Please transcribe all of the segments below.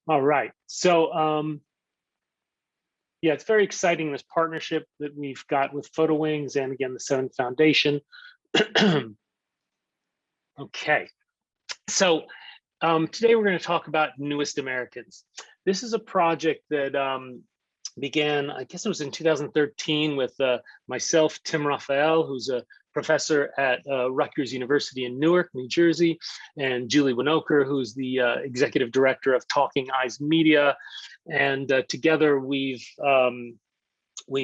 All right. Yeah, it's very exciting, this partnership that we've got with Photo Wings and again, the VII Foundation. Okay. So today we're going to talk about Newest Americans. This is a project that began, I guess it was in 2013 with myself, Tim Raphael, who's a professor at Rutgers University in Newark, New Jersey, and Julie Winokur, who's the executive director of Talking Eyes Media. And together we've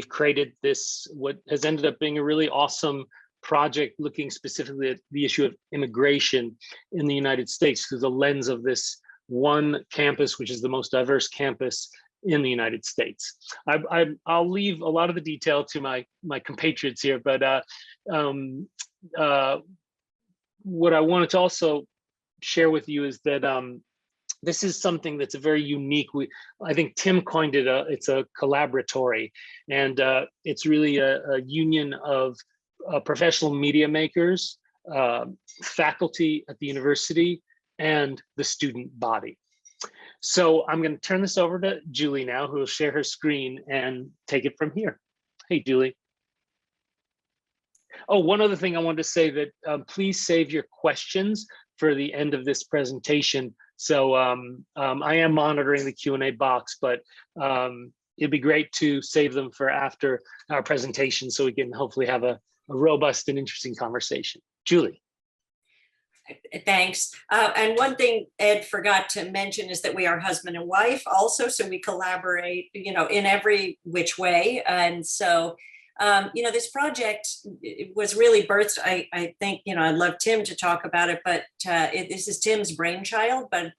created this, what has ended up being a really awesome project looking specifically at the issue of immigration in the United States through the lens of this one campus, which is the most diverse campus in the United States. I'll leave a lot of the detail to my compatriots here, but what I wanted to also share with you is that this is something that's a very unique. I think Tim coined it. It's a collaboratory, and it's really a union of professional media makers, faculty at the university, and the student body. So I'm going to turn this over to Julie now, who will share her screen and take it from here. Hey, Julie. Oh, one other thing I wanted to say that please save your questions for the end of this presentation. So I am monitoring the Q&A box, but it'd be great to save them for after our presentation so we can hopefully have a robust and interesting conversation. Julie. Thanks. And one thing Ed forgot to mention is that we are husband and wife also, so we collaborate, in every which way. And so, this project was really birthed, I think, I'd love Tim to talk about it, but this is Tim's brainchild, but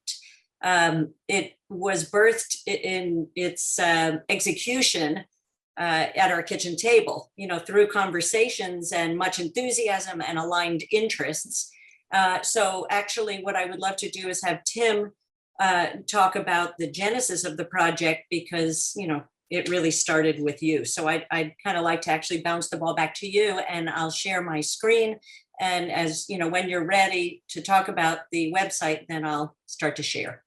it was birthed in its execution at our kitchen table, through conversations and much enthusiasm and aligned interests. So actually what I would love to do is have Tim talk about the genesis of the project because, it really started with you. So I'd kind of like to actually bounce the ball back to you, and I'll share my screen. And as when you're ready to talk about the website, then I'll start to share.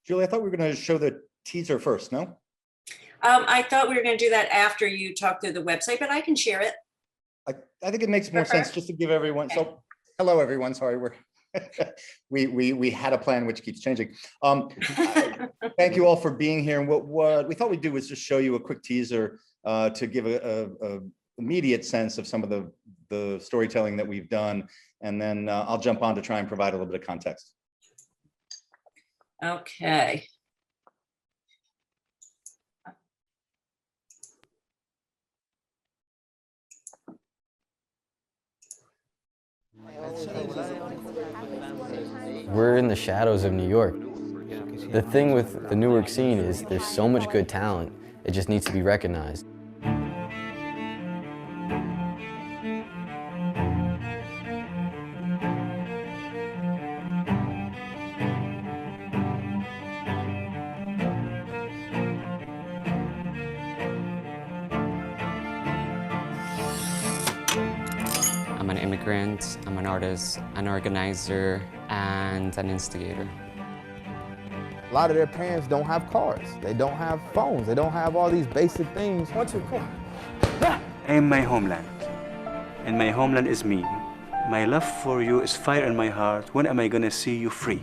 Julie, I thought we were going to show the teaser first, no? I thought we were going to do that after you talk through the website, but I can share it. I think it makes more sense just to give everyone. So, hello, everyone. Sorry, we had a plan which keeps changing. Thank you all for being here. And what we thought we'd do was just show you a quick teaser to give a immediate sense of some of the storytelling that we've done, and then I'll jump on to try and provide a little bit of context. Okay. We're in the shadows of New York. The thing with the Newark scene is there's so much good talent, it just needs to be recognized. I'm an immigrant, I'm an artist, an organizer, and an instigator. A lot of their parents don't have cars, they don't have phones, they don't have all these basic things. 1, 2, come on. I am my homeland, and my homeland is me. My love for you is fire in my heart. When am I gonna see you free?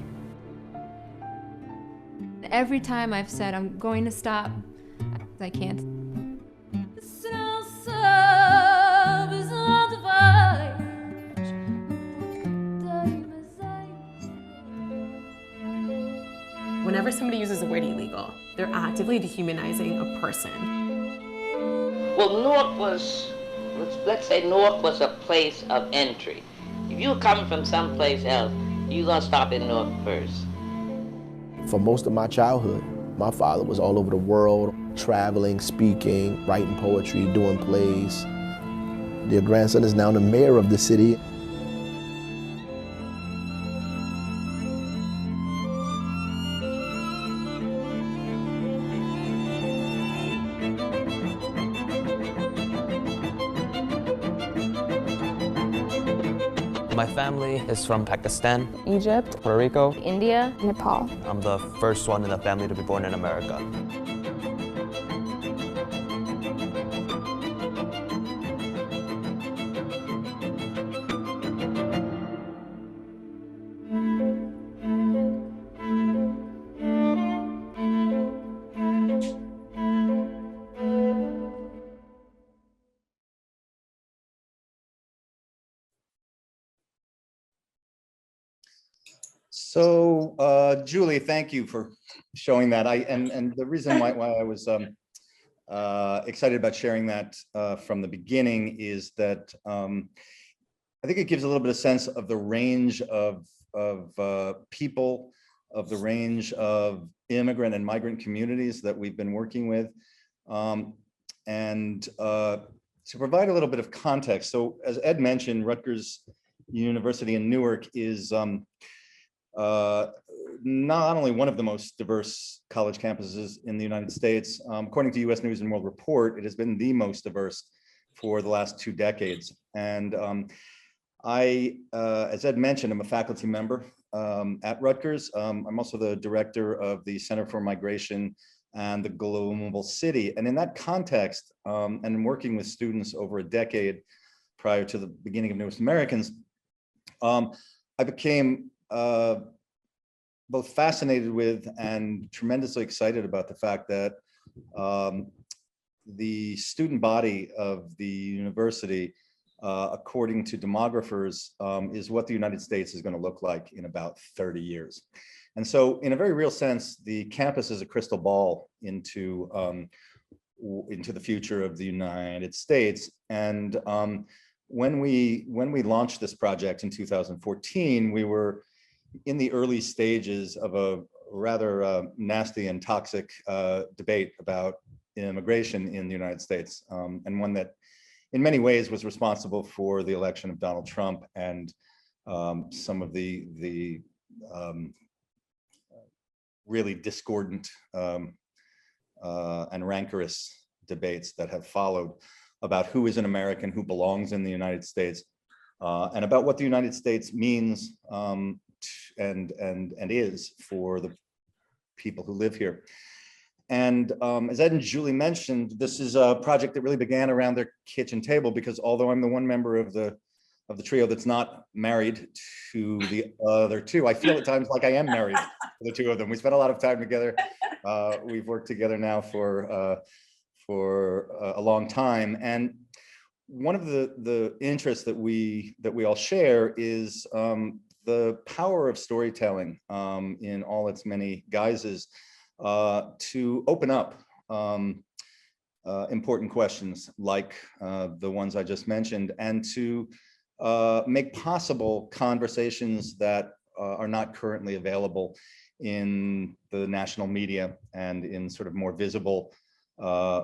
Every time I've said I'm going to stop, I can't. Whenever somebody uses the word illegal, they're actively dehumanizing a person. Well, Newark was, let's say Newark was a place of entry. If you were coming from someplace else, you're gonna stop in Newark first. For most of my childhood, my father was all over the world, traveling, speaking, writing poetry, doing plays. Their grandson is now the mayor of the city. My family is from Pakistan, Egypt, Puerto Rico, India, Nepal. I'm the first one in the family to be born in America. So, Julie, thank you for showing that. And the reason why I was excited about sharing that from the beginning is that I think it gives a little bit of sense of the range of people, of the range of immigrant and migrant communities that we've been working with, and to provide a little bit of context. So, as Ed mentioned, Rutgers University in Newark is not only one of the most diverse college campuses in the United States. According to US News and World Report, it has been the most diverse for the last 2 decades. And as Ed mentioned, I'm a faculty member at Rutgers. I'm also the director of the Center for Migration and the Global City. And in that context, and working with students over a decade prior to the beginning of Newest Americans, I became both fascinated with and tremendously excited about the fact that the student body of the university, according to demographers, is what the United States is going to look like in about 30 years. And so in a very real sense, the campus is a crystal ball into the future of the United States. And when we launched this project in 2014, we were in the early stages of a rather nasty and toxic debate about immigration in the United States, and one that in many ways was responsible for the election of Donald Trump and some of the really discordant and rancorous debates that have followed about who is an American, who belongs in the United States, and about what the United States means and is for the people who live here. And as Ed and Julie mentioned, this is a project that really began around their kitchen table, because although I'm the one member of the trio that's not married to the other two, I feel at times like I am married to the two of them. We spent a lot of time together. We've worked together now for a long time, and one of the interests that we all share is the power of storytelling in all its many guises to open up important questions like the ones I just mentioned, and to make possible conversations that are not currently available in the national media and in sort of more visible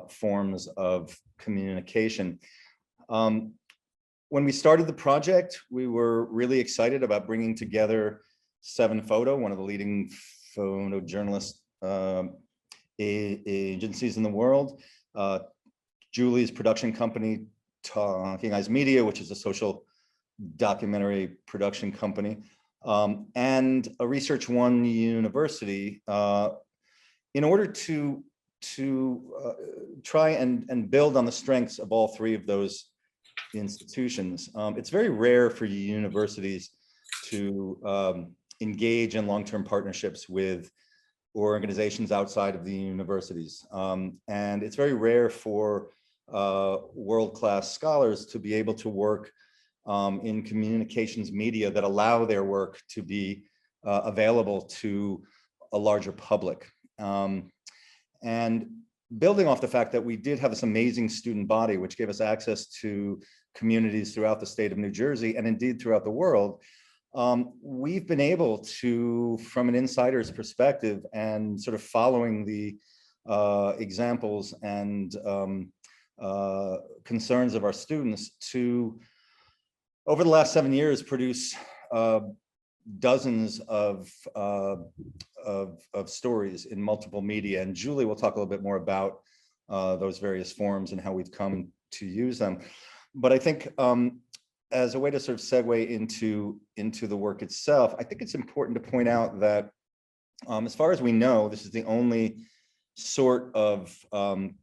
forms of communication. When we started the project, we were really excited about bringing together VII Photo, one of the leading photojournalist agencies in the world, Julie's production company, Talking Eyes Media, which is a social documentary production company, and a Research One University, in order to try and build on the strengths of all three of those institutions. It's very rare for universities to engage in long-term partnerships with organizations outside of the universities. And it's very rare for world-class scholars to be able to work in communications media that allow their work to be available to a larger public. And building off the fact that we did have this amazing student body, which gave us access to communities throughout the state of New Jersey and indeed throughout the world, we've been able to, from an insider's perspective and sort of following the examples and concerns of our students, to, over the last 7 years, produce dozens of stories in multiple media. And Julie will talk a little bit more about those various forms and how we've come to use them. But I think as a way to sort of segue into the work itself, I think it's important to point out that as far as we know, this is the only sort of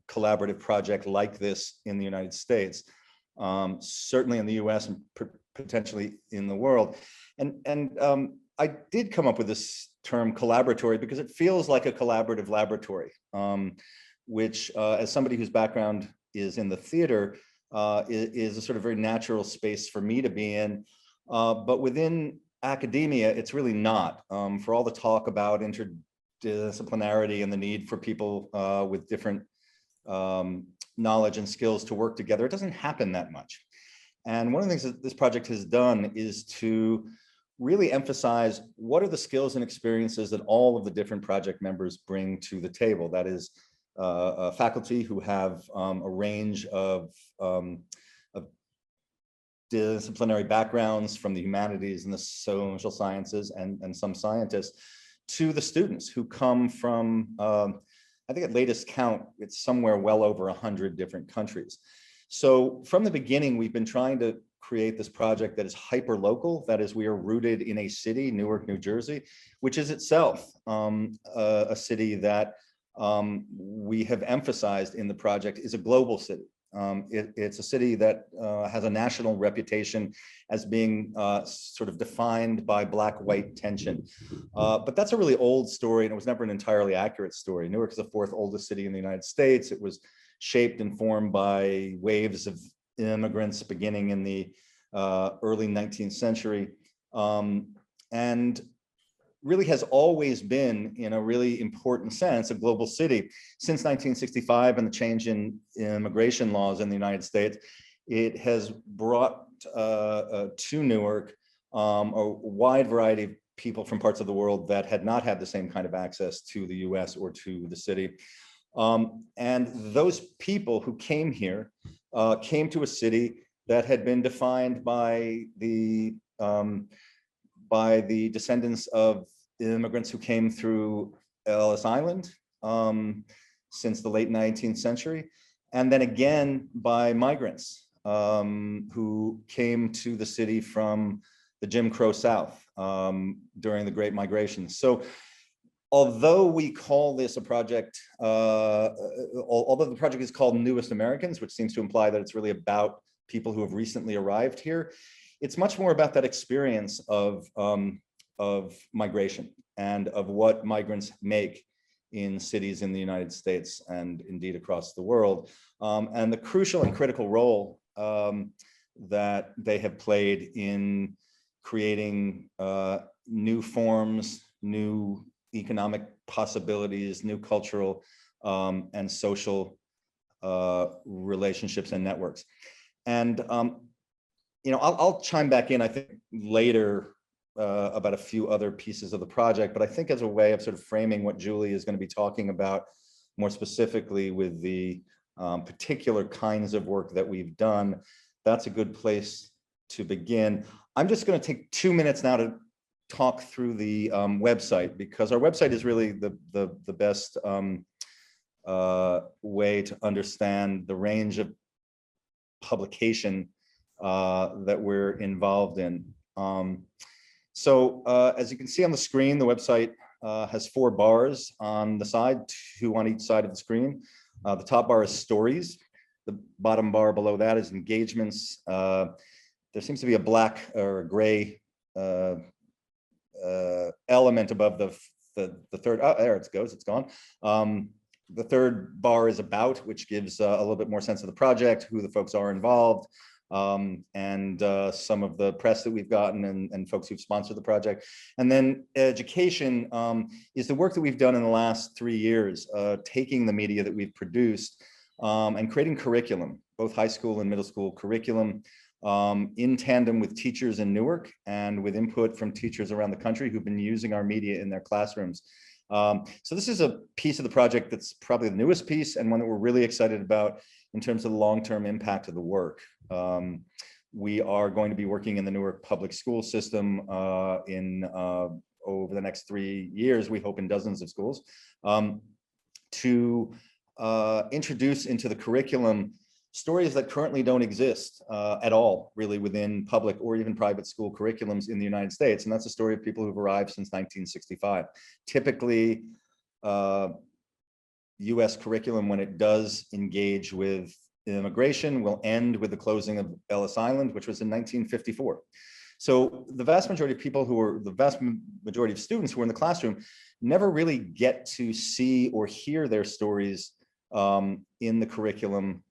collaborative project like this in the United States, certainly in the US and potentially in the world. And I did come up with this term collaboratory because it feels like a collaborative laboratory, which as somebody whose background is in the theater, is a sort of very natural space for me to be in. But within academia, it's really not. For all the talk about interdisciplinarity and the need for people with different knowledge and skills to work together, it doesn't happen that much. And one of the things that this project has done is to really emphasize what are the skills and experiences that all of the different project members bring to the table. That is faculty who have a range of disciplinary backgrounds from the humanities and the social sciences and some scientists, to the students who come from, I think at latest count, it's somewhere well over 100 different countries. So from the beginning, we've been trying to create this project that is hyper local. That is, we are rooted in a city, Newark, New Jersey, which is itself a city that we have emphasized in the project is a global city. It's a city that has a national reputation as being sort of defined by black-white tension. But that's a really old story, and it was never an entirely accurate story. Newark is the fourth oldest city in the United States. It was shaped and formed by waves of immigrants beginning in the early 19th century, and really has always been, in a really important sense, a global city. Since 1965 and the change in immigration laws in the United States, it has brought to Newark a wide variety of people from parts of the world that had not had the same kind of access to the US or to the city. And those people who came here came to a city that had been defined by the descendants of immigrants who came through Ellis Island since the late 19th century, and then again by migrants who came to the city from the Jim Crow South during the Great Migration. So although we call this a project, although the project is called Newest Americans, which seems to imply that it's really about people who have recently arrived here, it's much more about that experience of migration and of what migrants make in cities in the United States and indeed across the world, and the crucial and critical role that they have played in creating new forms, new economic possibilities, new cultural and social relationships and networks. And I'll chime back in, I think, later about a few other pieces of the project, but I think as a way of sort of framing what Julie is going to be talking about more specifically with the particular kinds of work that we've done, that's a good place to begin. I'm just going to take 2 minutes now to talk through the website, because our website is really the best way to understand the range of publication that we're involved in. So as you can see on the screen, the website has 4 bars on the side, 2 on each side of the screen. The top bar is stories. The bottom bar below that is engagements. There seems to be a black or a gray element above the third. Oh, there it goes. It's gone. The third bar is about, which gives a little bit more sense of the project, who the folks are involved, and some of the press that we've gotten and folks who've sponsored the project. And then education is the work that we've done in the last 3 years, taking the media that we've produced and creating curriculum, both high school and middle school curriculum, in tandem with teachers in Newark and with input from teachers around the country who've been using our media in their classrooms. So this is a piece of the project that's probably the newest piece and one that we're really excited about in terms of the long-term impact of the work. We are going to be working in the Newark public school system over the next 3 years, we hope in dozens of schools, to introduce into the curriculum stories that currently don't exist at all, really, within public or even private school curriculums in the United States. And that's a story of people who've arrived since 1965. Typically, US curriculum, when it does engage with immigration, will end with the closing of Ellis Island, which was in 1954. So the vast majority of people the vast majority of students who are in the classroom never really get to see or hear their stories in the curriculum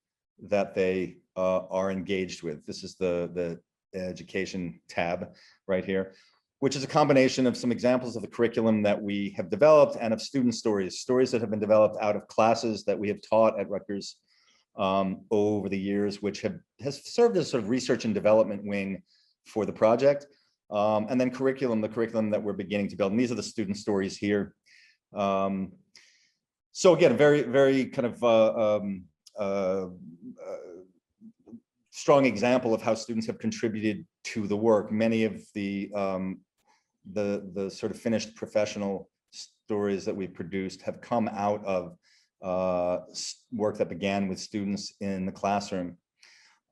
that they are engaged with. This is the education tab right here, which is a combination of some examples of the curriculum that we have developed and of student stories that have been developed out of classes that we have taught at Rutgers over the years, which has served as sort of research and development wing for the project. And then the curriculum that we're beginning to build. And these are the student stories here. So again, a very, very kind of strong example of how students have contributed to the work. Many of the sort of finished professional stories that we've produced have come out of work that began with students in the classroom.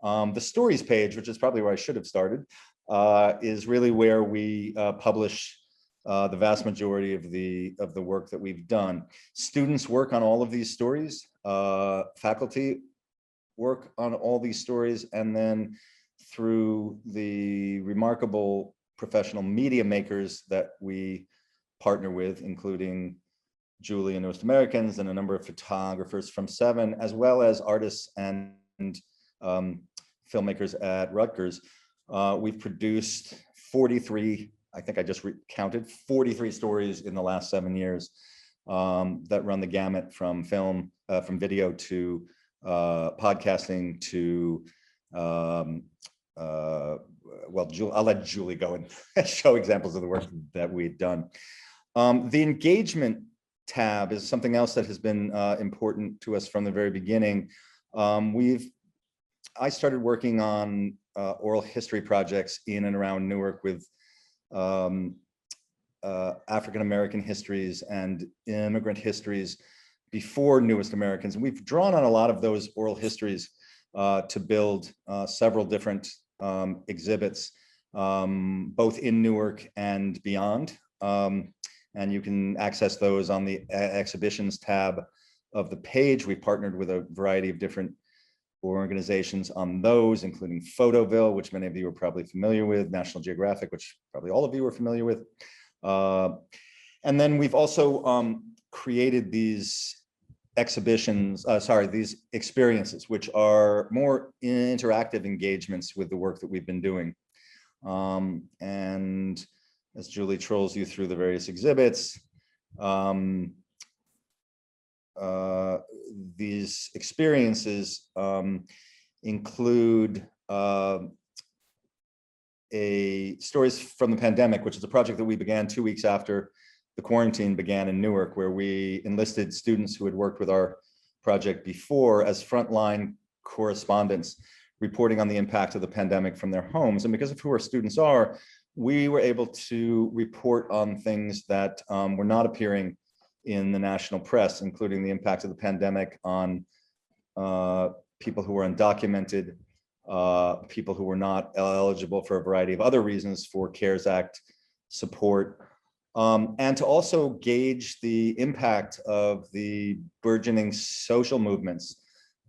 The stories page, which is probably where I should have started, is really where we publish the vast majority of the work that we've done. Students work on all of these stories, faculty work on all these stories, and then through the remarkable professional media makers that we partner with, including Julie and North Americans and a number of photographers from VII, as well as artists and filmmakers at Rutgers. We've produced 43, I think I just counted, 43 stories in the last 7 years that run the gamut from film, from video to podcasting to, well, I'll let Julie go and show examples of the work that we've done. The engagement tab is something else that has been important to us from the very beginning. I started working on oral history projects in and around Newark with African-American histories and immigrant histories before Newest Americans. And we've drawn on a lot of those oral histories to build several different exhibits, both in Newark and beyond. And you can access those on the exhibitions tab of the page. We've partnered with a variety of different organizations on those, including Photoville, which many of you are probably familiar with, National Geographic, which probably all of you are familiar with. And then we've also created these these experiences, which are more interactive engagements with the work that we've been doing. And as Julie trolls you through the various exhibits, these experiences include stories from the pandemic, which is a project that we began 2 weeks after the quarantine began in Newark, where we enlisted students who had worked with our project before as frontline correspondents, reporting on the impact of the pandemic from their homes. And because of who our students are, we were able to report on things that were not appearing in the national press, including the impact of the pandemic on people who were undocumented, people who were not eligible for a variety of other reasons for CARES Act support, and to also gauge the impact of the burgeoning social movements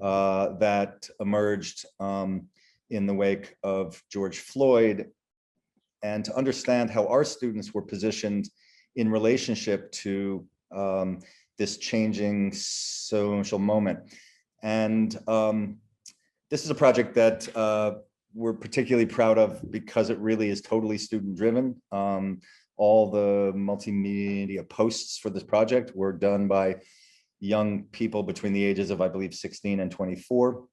that emerged in the wake of George Floyd, and to understand how our students were positioned in relationship to this changing social moment. And this is a project that we're particularly proud of because it really is totally student driven. All the multimedia posts for this project were done by young people between the ages of, I believe, 16 and 24.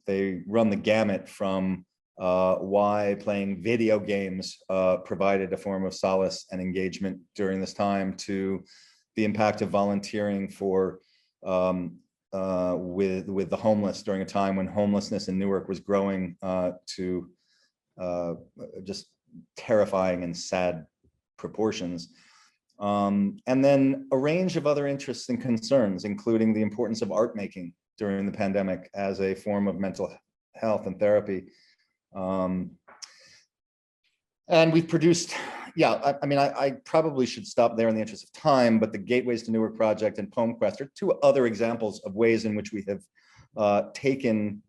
They run the gamut from why playing video games provided a form of solace and engagement during this time, to the impact of volunteering for with the homeless during a time when homelessness in Newark was growing to just terrifying and sad proportions. And then a range of other interests and concerns, including the importance of art making during the pandemic as a form of mental health and therapy. And we've produced, yeah, I mean, I probably should stop there in the interest of time, but the Gateways to Newark project and Poem Quest are two other examples of ways in which we have taken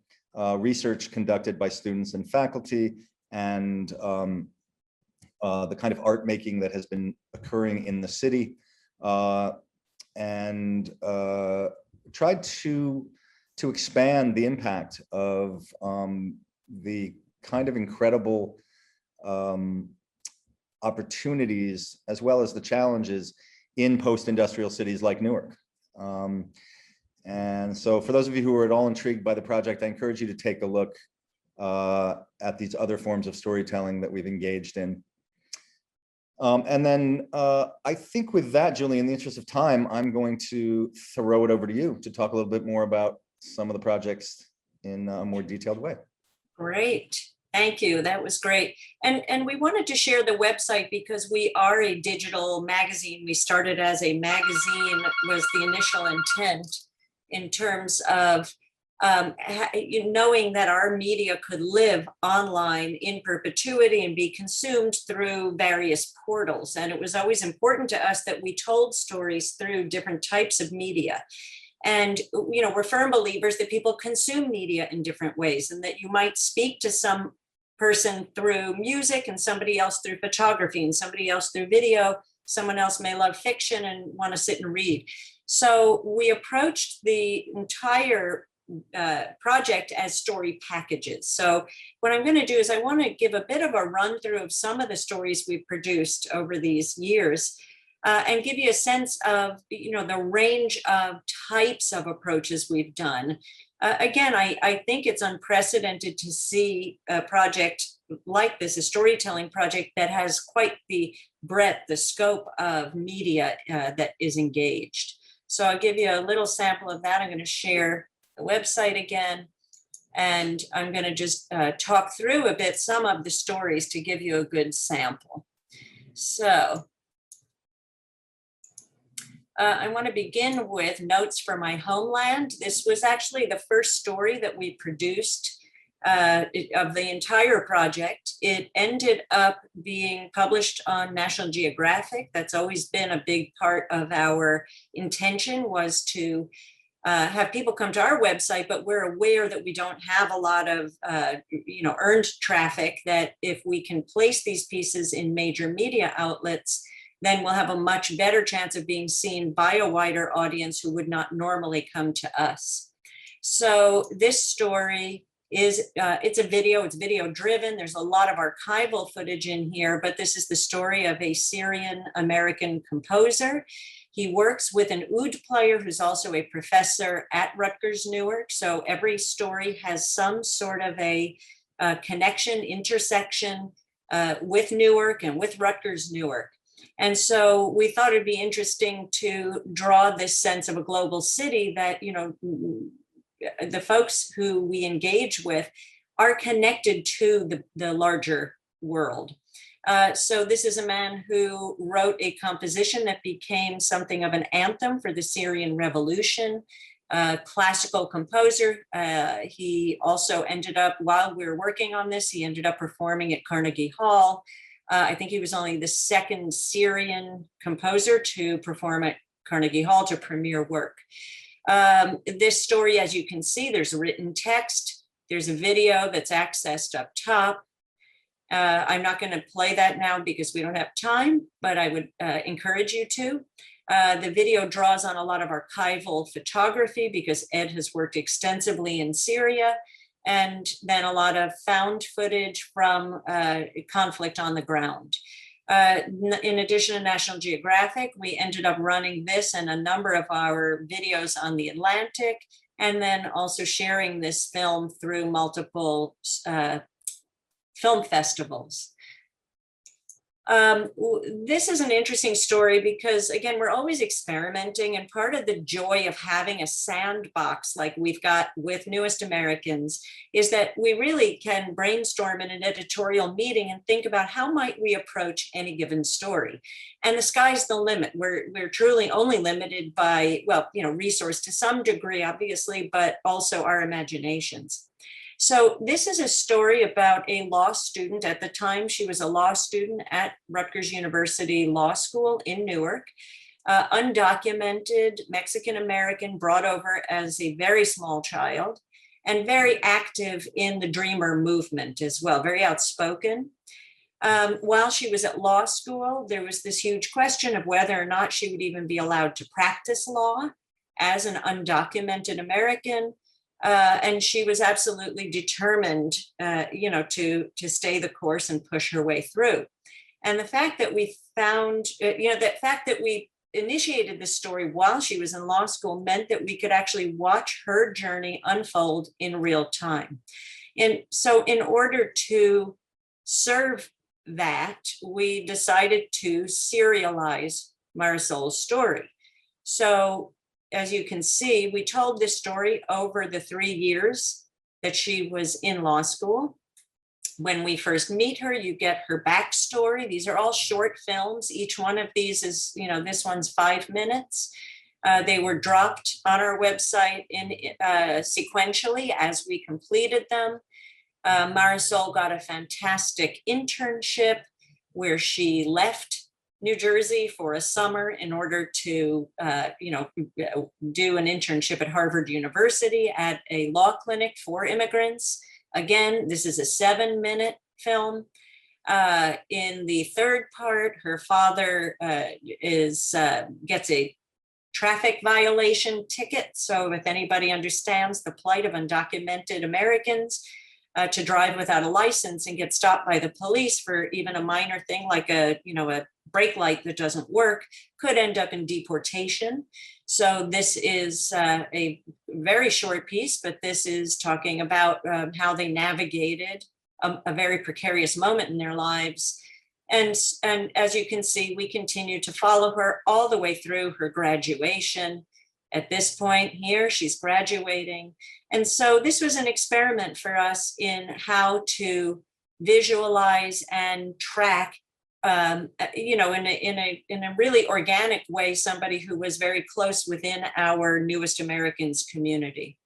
research conducted by students and faculty and the kind of art making that has been occurring in the city and tried to expand the impact of the kind of incredible opportunities as well as the challenges in post-industrial cities like Newark. And so for those of you who are at all intrigued by the project, I encourage you to take a look at these other forms of storytelling that we've engaged in. And then I think with that, Julie, in the interest of time, I'm going to throw it over to you to talk a little bit more about some of the projects in a more detailed way. Great. Thank you. That was great. And we wanted to share the website because we are a digital magazine. We started as a magazine was the initial intent in terms of knowing that our media could live online in perpetuity and be consumed through various portals. And it was always important to us that we told stories through different types of media. And, you know, we're firm believers that people consume media in different ways and that you might speak to some person through music and somebody else through photography and somebody else through video. Someone else may love fiction and want to sit and read. So we approached the entire project as story packages. So what I'm going to do is I want to give a bit of a run through of some of the stories we've produced over these years and give you a sense of, you know, the range of types of approaches we've done. Again, I think it's unprecedented to see a project like this, a storytelling project that has quite the breadth, the scope of media that is engaged. So I'll give you a little sample of that. I'm going to share the website again, and I'm going to just talk through a bit some of the stories to give you a good sample. So I want to begin with Notes for My Homeland. This was actually the first story that we produced of the entire project. It ended up being published on National Geographic. That's always been a big part of our intention, was to have people come to our website, but we're aware that we don't have a lot of earned traffic, that if we can place these pieces in major media outlets, then we'll have a much better chance of being seen by a wider audience who would not normally come to us. So this story is, it's video driven. There's a lot of archival footage in here, but this is the story of a Syrian-American composer. He works with an oud player who's also a professor at Rutgers-Newark. So every story has some sort of a connection, intersection with Newark and with Rutgers-Newark. And so we thought it'd be interesting to draw this sense of a global city that, you know, the folks who we engage with are connected to the larger world. So this is a man who wrote a composition that became something of an anthem for the Syrian Revolution, classical composer. He also ended up, while we were working on this, he ended up performing at Carnegie Hall. I think he was only the second Syrian composer to perform at Carnegie Hall to premiere work. This story, as you can see, there's written text. There's a video that's accessed up top. I'm not going to play that now because we don't have time, but I would encourage you to. The video draws on a lot of archival photography because Ed has worked extensively in Syria, and then a lot of found footage from conflict on the ground. In addition to National Geographic, we ended up running this and a number of our videos on the Atlantic, and then also sharing this film through multiple film festivals. This is an interesting story because, again, we're always experimenting, and part of the joy of having a sandbox like we've got with Newest Americans is that we really can brainstorm in an editorial meeting and think about how might we approach any given story. And the sky's the limit. We're truly only limited by, well, resource to some degree, obviously, but also our imaginations. So this is a story about a law student. At the time, she was a law student at Rutgers University Law School in Newark, undocumented Mexican-American, brought over as a very small child, and very active in the Dreamer movement as well, very outspoken. While she was at law school, there was this huge question of whether or not she would even be allowed to practice law as an undocumented American. And she was absolutely determined, to stay the course and push her way through. And the fact that we found, the fact that we initiated this story while she was in law school meant that we could actually watch her journey unfold in real time. And so in order to serve that, we decided to serialize Marisol's story. So as you can see, we told this story over the 3 years that she was in law school. When we first meet her, you get her backstory. These are all short films. Each one of these is, this one's 5 minutes. They were dropped on our website sequentially as we completed them. Marisol got a fantastic internship where she left New Jersey for a summer in order to, do an internship at Harvard University at a law clinic for immigrants. Again, this is a 7-minute film. In the third part, her father gets a traffic violation ticket. So if anybody understands the plight of undocumented Americans, to drive without a license and get stopped by the police for even a minor thing like a brake light that doesn't work could end up in deportation. So this is a very short piece, but this is talking about how they navigated a very precarious moment in their lives. And as you can see, we continue to follow her all the way through her graduation. At this point here, she's graduating. And so this was an experiment for us in how to visualize and track, in a really organic way, somebody who was very close within our Newest Americans community.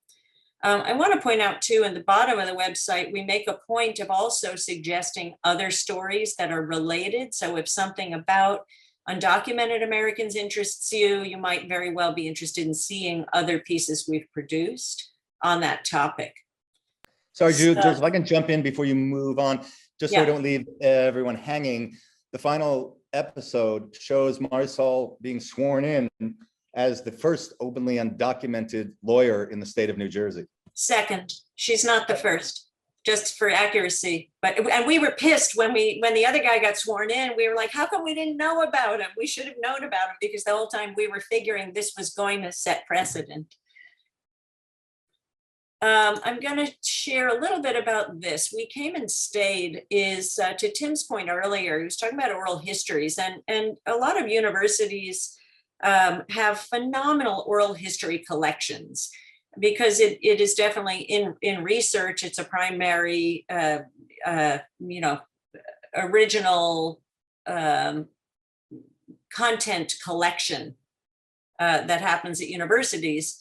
I want to point out too, in the bottom of the website, we make a point of also suggesting other stories that are related. So if something about undocumented Americans interests you, you might very well be interested in seeing other pieces we've produced on that topic. Sorry, Jude, if I can jump in before you move on, just so I don't leave everyone hanging. The final episode shows Marisol being sworn in as the first openly undocumented lawyer in the state of New Jersey. Second, she's not the first, just for accuracy. And we were pissed when the other guy got sworn in. We were like, how come we didn't know about him? We should have known about him, because the whole time we were figuring this was going to set precedent. I'm going to share a little bit about this. We came and stayed is to Tim's point earlier, he was talking about oral histories, and a lot of universities have phenomenal oral history collections, because it is definitely in research, it's a primary, original content collection that happens at universities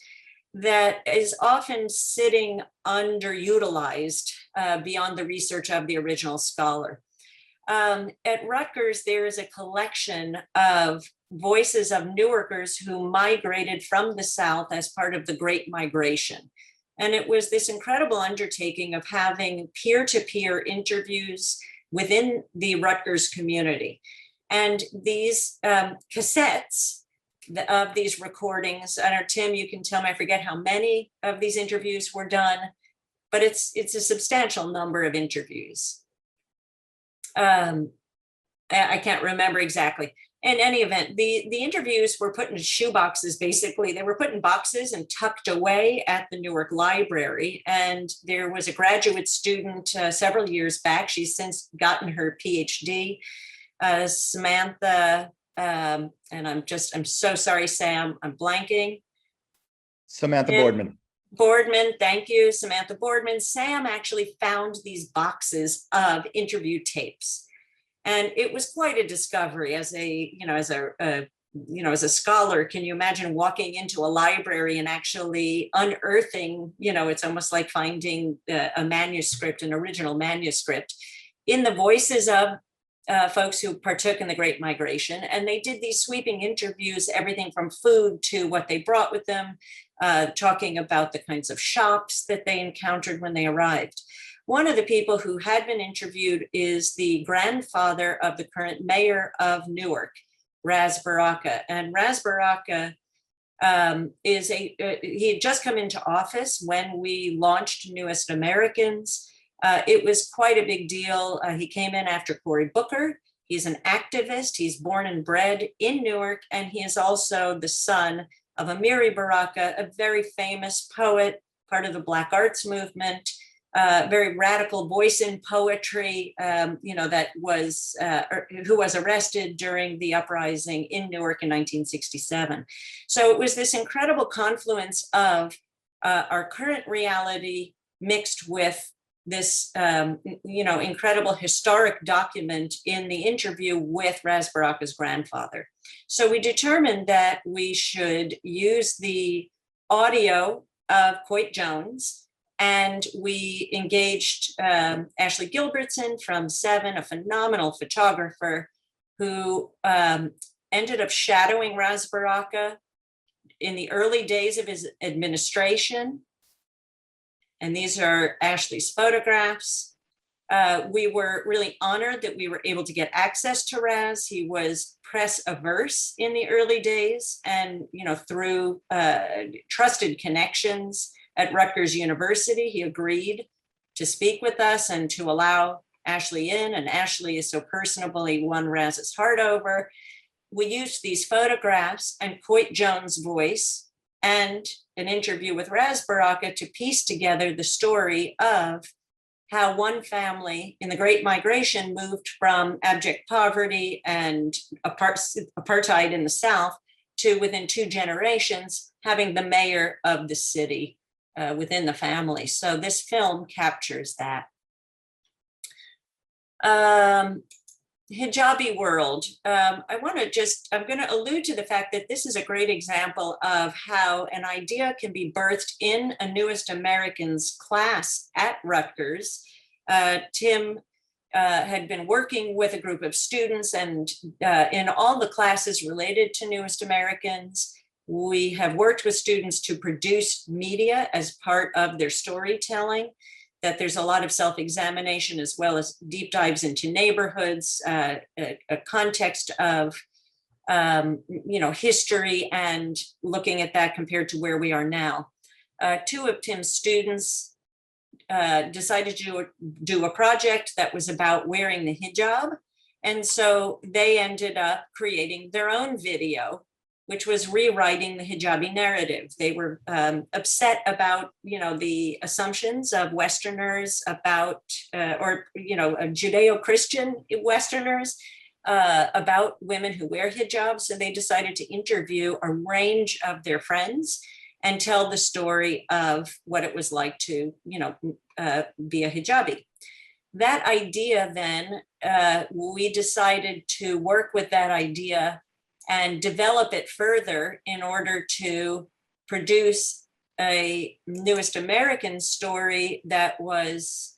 that is often sitting underutilized beyond the research of the original scholar. At Rutgers, there is a collection of voices of Newarkers who migrated from the South as part of the Great Migration. And it was this incredible undertaking of having peer-to-peer interviews within the Rutgers community. And these cassettes of these recordings, I don't know, Tim, you can tell me, I forget how many of these interviews were done, but it's a substantial number of interviews. I can't remember exactly. In any event, the interviews were put in shoeboxes, basically. They were put in boxes and tucked away at the Newark Library. And there was a graduate student several years back. She's since gotten her PhD. Samantha, and I'm so sorry, Sam, I'm blanking. Samantha Boardman. Boardman, thank you, Samantha Boardman. Sam actually found these boxes of interview tapes. And it was quite a discovery as as a scholar. Can you imagine walking into a library and actually unearthing, it's almost like finding a manuscript, an original manuscript, in the voices of folks who partook in the Great Migration. And they did these sweeping interviews, everything from food to what they brought with them, talking about the kinds of shops that they encountered when they arrived. One of the people who had been interviewed is the grandfather of the current mayor of Newark, Ras Baraka. And Ras Baraka he had just come into office when we launched Newest Americans. It was quite a big deal. He came in after Cory Booker. He's an activist. He's born and bred in Newark, and he is also the son of Amiri Baraka, a very famous poet, part of the Black Arts movement, very radical voice in poetry, that was, who was arrested during the uprising in Newark in 1967. So it was this incredible confluence of our current reality mixed with this, incredible historic document in the interview with Ras Baraka's grandfather. So we determined that we should use the audio of Coit Jones, and we engaged Ashley Gilbertson from VII, a phenomenal photographer who ended up shadowing Ras Baraka in the early days of his administration. And these are Ashley's photographs. We were really honored that we were able to get access to Ras. He was press averse in the early days, and through trusted connections at Rutgers University, he agreed to speak with us and to allow Ashley in. And Ashley is so personable, he won Ras's heart over. We used these photographs and Coit Jones' voice and an interview with Ras Baraka to piece together the story of how one family in the Great Migration moved from abject poverty and apartheid in the South to, within 2 generations, having the mayor of the city within the family. So this film captures that. Hijabi world. I'm going to allude to the fact that this is a great example of how an idea can be birthed in a Newest Americans class at Rutgers. Tim had been working with a group of students, and in all the classes related to Newest Americans, we have worked with students to produce media as part of their storytelling, that there's a lot of self-examination as well as deep dives into neighborhoods, a context of history, and looking at that compared to where we are now. 2 of Tim's students decided to do a project that was about wearing the hijab. And so they ended up creating their own video, which was rewriting the hijabi narrative. They were upset about, the assumptions of Westerners about, Judeo-Christian Westerners about women who wear hijabs. So they decided to interview a range of their friends and tell the story of what it was like to, be a hijabi. That idea then, we decided to work with that idea and develop it further in order to produce a Newest American story that was,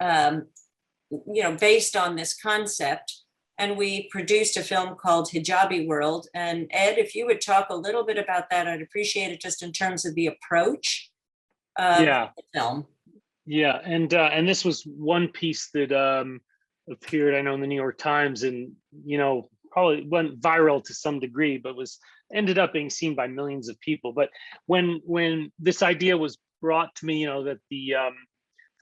based on this concept. And we produced a film called Hijabi World. And Ed, if you would talk a little bit about that, I'd appreciate it, just in terms of the approach of the film. Yeah, and this was one piece that appeared, I know, in the New York Times, and probably went viral to some degree, but ended up being seen by millions of people. But when this idea was brought to me, that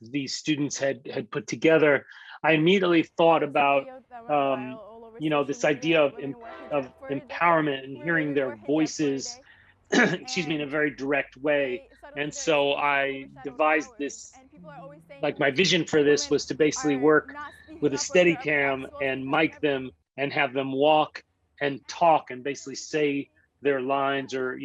these students had put together, I immediately thought about this idea of empowerment and hearing their voices, excuse me, in a very direct way. And so I devised this, like, my vision for this was to basically work with a Steadicam and mic them and have them walk and talk and basically say their lines, or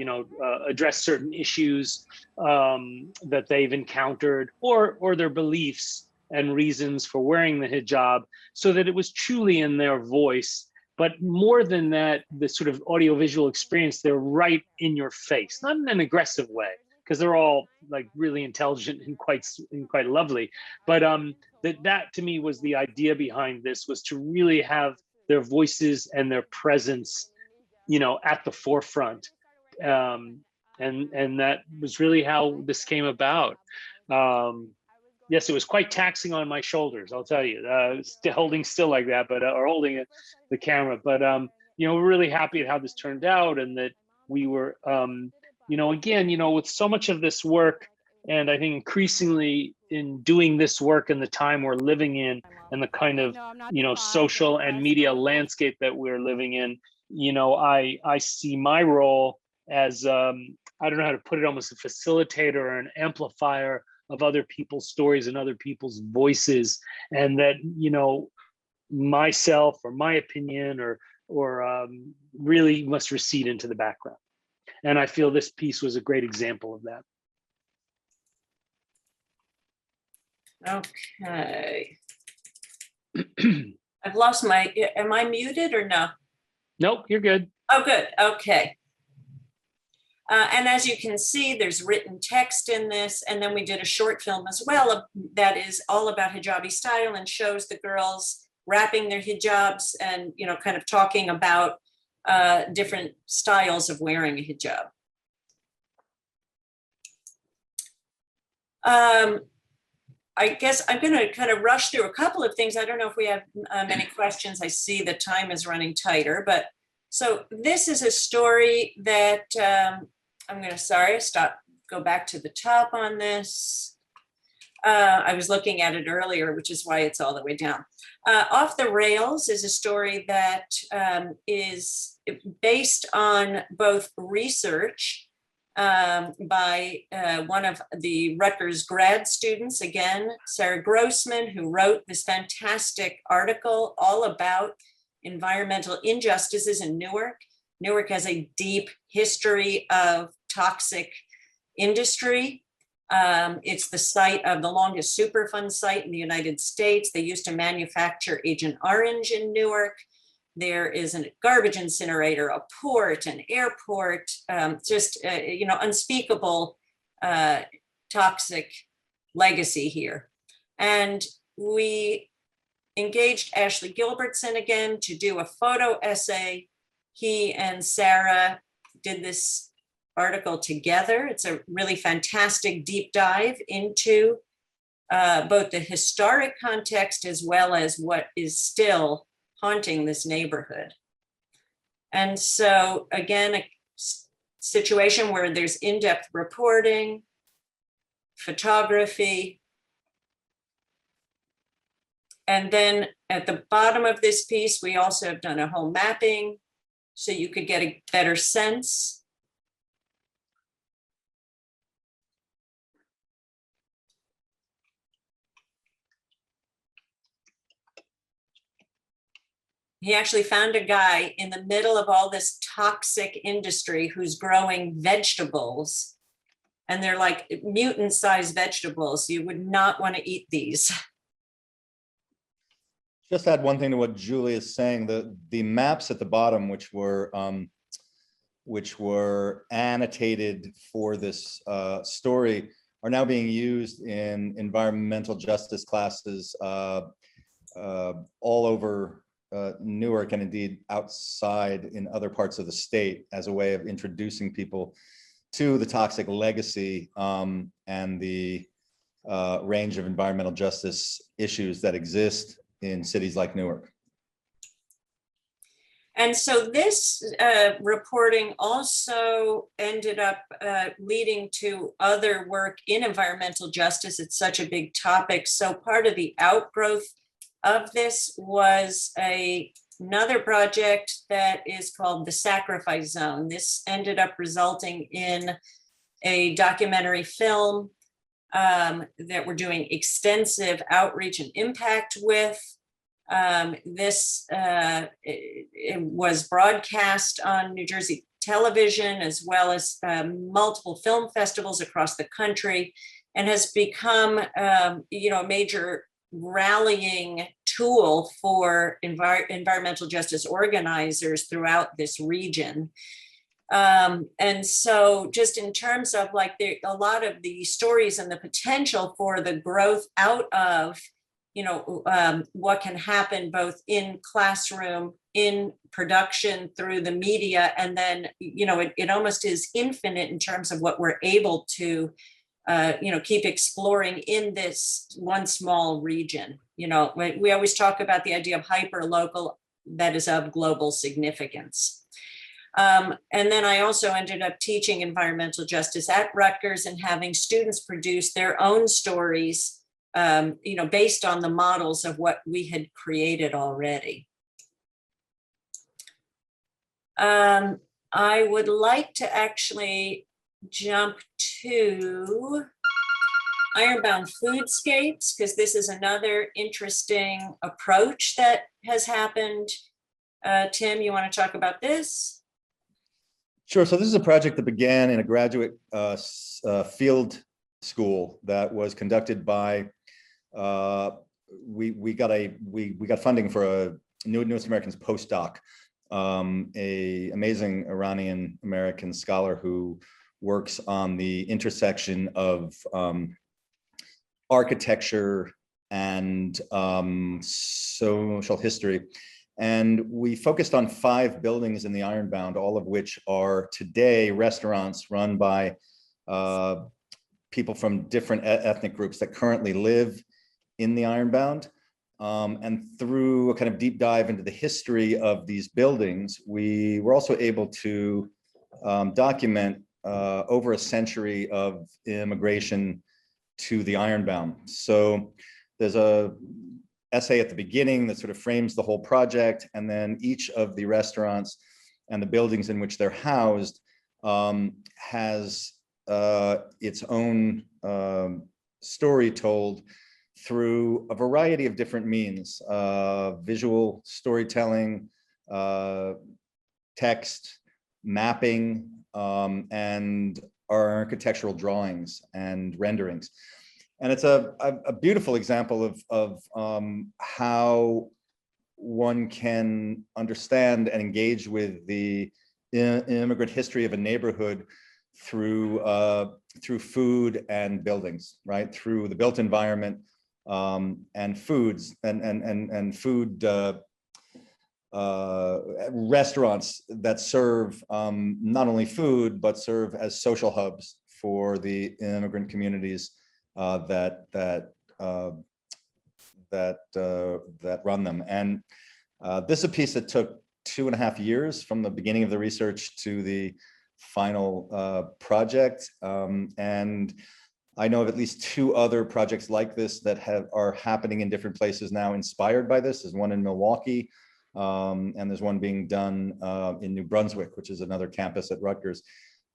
address certain issues that they've encountered, or their beliefs and reasons for wearing the hijab, so that it was truly in their voice. But more than that, the sort of audiovisual experience, they're right in your face, not in an aggressive way, because they're all like really intelligent and quite lovely. But that to me was the idea behind this, was to really have their voices and their presence, at the forefront. And that was really how this came about. Yes, it was quite taxing on my shoulders, I'll tell you, holding still like that, but or holding the camera. But we're really happy at how this turned out, and that we were, again, with so much of this work, and I think increasingly in doing this work in the time we're living in, and the kind of social and media landscape that we're living in, I see my role as I don't know how to put it, almost a facilitator or an amplifier of other people's stories and other people's voices, and that myself or my opinion or really must recede into the background. And I feel this piece was a great example of that. Okay. I've lost am I muted or no? Nope, you're good. Oh, good. Okay. And as you can see, there's written text in this, and then we did a short film as well that is all about hijabi style and shows the girls wrapping their hijabs and kind of talking about different styles of wearing a hijab. I guess I'm going to kind of rush through a couple of things. I don't know if we have many questions. I see the time is running tighter, but so this is a story that I'm going to, go back to the top on this. I was looking at it earlier, which is why it's all the way down. Off the Rails is a story that is based on both research by one of the Rutgers grad students, again, Sarah Grossman, who wrote this fantastic article all about environmental injustices in Newark. Newark has a deep history of toxic industry. It's the site of the longest Superfund site in the United States. They used to manufacture Agent Orange in Newark. There is a garbage incinerator, a port, an airport, unspeakable toxic legacy here. And we engaged Ashley Gilbertson again to do a photo essay. He and Sarah did this article together. It's a really fantastic deep dive into both the historic context as well as what is still haunting this neighborhood. And so again, a situation where there's in-depth reporting, photography, and then at the bottom of this piece, we also have done a whole mapping so you could get a better sense. He actually found a guy in the middle of all this toxic industry who's growing vegetables, and they're like mutant-sized vegetables. You would not want to eat these. Just add one thing to what Julie is saying. The maps at the bottom, which were annotated for this story, are now being used in environmental justice classes all over Newark, and indeed outside in other parts of the state, as a way of introducing people to the toxic legacy and the range of environmental justice issues that exist in cities like Newark. And so this reporting also ended up leading to other work in environmental justice. It's such a big topic. So part of the outgrowth of this was another project that is called The Sacrifice Zone. This ended up resulting in a documentary film that we're doing extensive outreach and impact with. It was broadcast on New Jersey television, as well as multiple film festivals across the country, and has become a major rallying tool for environmental justice organizers throughout this region. And so just in terms of like a lot of the stories and the potential for the growth out of, what can happen both in classroom, in production, through the media, and then, it almost is infinite in terms of what we're able to, keep exploring in this one small region. We always talk about the idea of hyper-local that is of global significance. And then I also ended up teaching environmental justice at Rutgers and having students produce their own stories, based on the models of what we had created already. I would like to actually jump to Ironbound Foodscapes, because this is another interesting approach that has happened. Tim, you want to talk about this? Sure. So this is a project that began in a graduate field school that was conducted by, we got funding for a Newest Americans postdoc, a amazing Iranian American scholar who works on the intersection of architecture and social history. And we focused on 5 buildings in the Ironbound, all of which are today restaurants run by people from different ethnic groups that currently live in the Ironbound. And through a kind of deep dive into the history of these buildings, we were also able to document over a century of immigration to the Ironbound. So there's a essay at the beginning that sort of frames the whole project, and then each of the restaurants and the buildings in which they're housed has its own story told through a variety of different means: visual storytelling, text, mapping, and architectural drawings and renderings. And it's a beautiful example of how one can understand and engage with the immigrant history of a neighborhood through food and buildings, right? Through the built environment and foods and food restaurants that serve not only food, but serve as social hubs for the immigrant communities that run them. And this is a piece that took 2.5 years from the beginning of the research to the final project. And I know of at least 2 other projects like this that are happening in different places now, inspired by this. There's one in Milwaukee, and there's one being done in New Brunswick, which is another campus at Rutgers.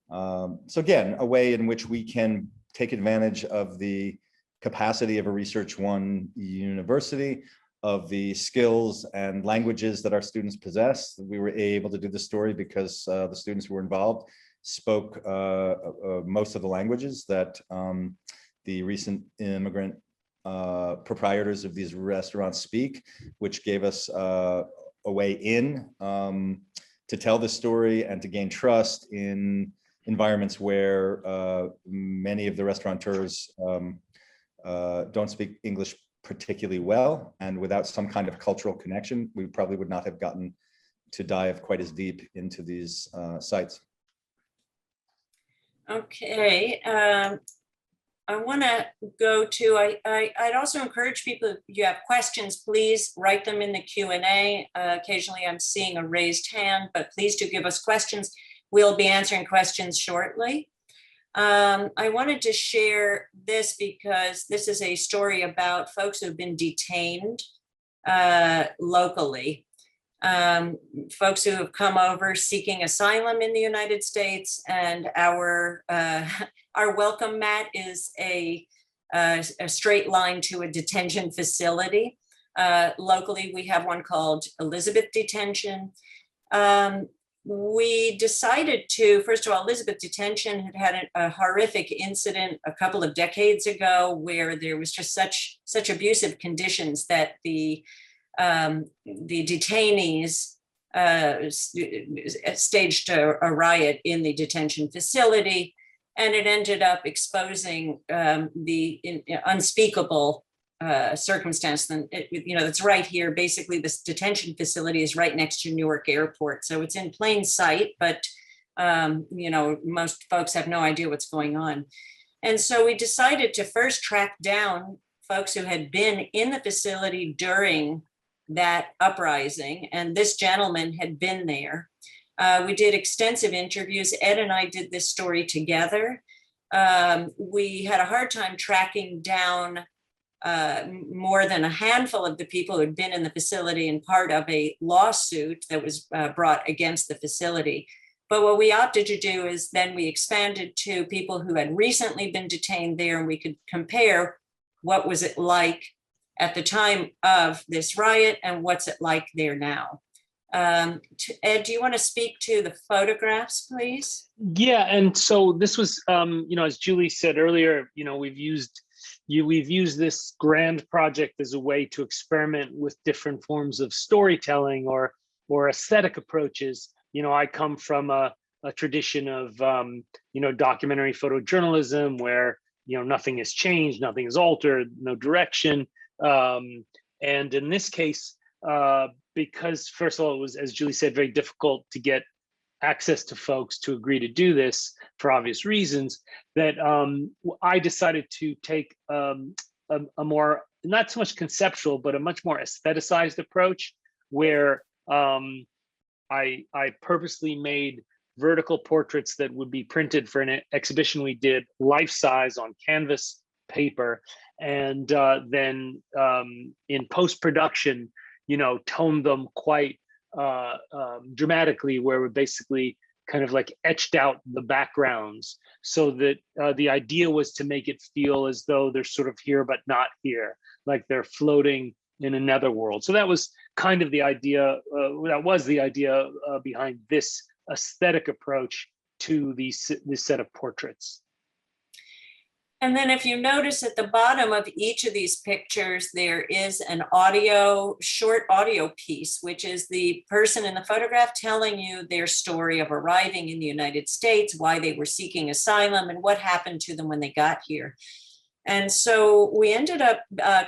So again, a way in which we can take advantage of the capacity of a Research One university, of the skills and languages that our students possess. We were able to do the story because the students who were involved spoke most of the languages that the recent immigrant proprietors of these restaurants speak, which gave us a way in to tell the story and to gain trust in environments where many of the restaurateurs don't speak English particularly well, and without some kind of cultural connection, we probably would not have gotten to dive quite as deep into these sites. Okay, I want to go to, I'd also encourage people, if you have questions, please write them in the Q&A. Occasionally I'm seeing a raised hand, but please do give us questions. We'll be answering questions shortly. I wanted to share this because this is a story about folks who've been detained locally. Folks who have come over seeking asylum in the United States, and our welcome mat is a straight line to a detention facility. Locally, we have one called Elizabeth Detention. We decided to, first of all, Elizabeth Detention had had a horrific incident a couple of decades ago where there was just such abusive conditions that the detainees staged a riot in the detention facility, and it ended up exposing the unspeakable circumstance. Then it's right here. Basically, this detention facility is right next to Newark Airport, so it's in plain sight. But most folks have no idea what's going on, and so we decided to first track down folks who had been in the facility during that uprising, and this gentleman had been there. We did extensive interviews. Ed and I did this story together. We had a hard time tracking down more than a handful of the people who had been in the facility and part of a lawsuit that was brought against the facility. But what we opted to do is then we expanded to people who had recently been detained there, and we could compare what was it like at the time of this riot and what's it like there now. Ed, do you want to speak to the photographs, please? Yeah, and so this was, as Julie said earlier, we've used this grand project as a way to experiment with different forms of storytelling or aesthetic approaches. I come from a tradition of documentary photojournalism where nothing has changed, nothing is altered, no direction. And in this case, because first of all, it was, as Julie said, very difficult to get access to folks to agree to do this for obvious reasons, that I decided to take a more, not so much conceptual, but a much more aestheticized approach where I purposely made vertical portraits that would be printed for an exhibition we did life-size on canvas paper, and then in post-production, toned them quite dramatically, where we basically kind of like etched out the backgrounds, so that the idea was to make it feel as though they're sort of here but not here, like they're floating in another world. So that was kind of the idea, behind this aesthetic approach to this set of portraits. And then if you notice at the bottom of each of these pictures, there is an short audio piece, which is the person in the photograph telling you their story of arriving in the United States, why they were seeking asylum, and what happened to them when they got here. And so we ended up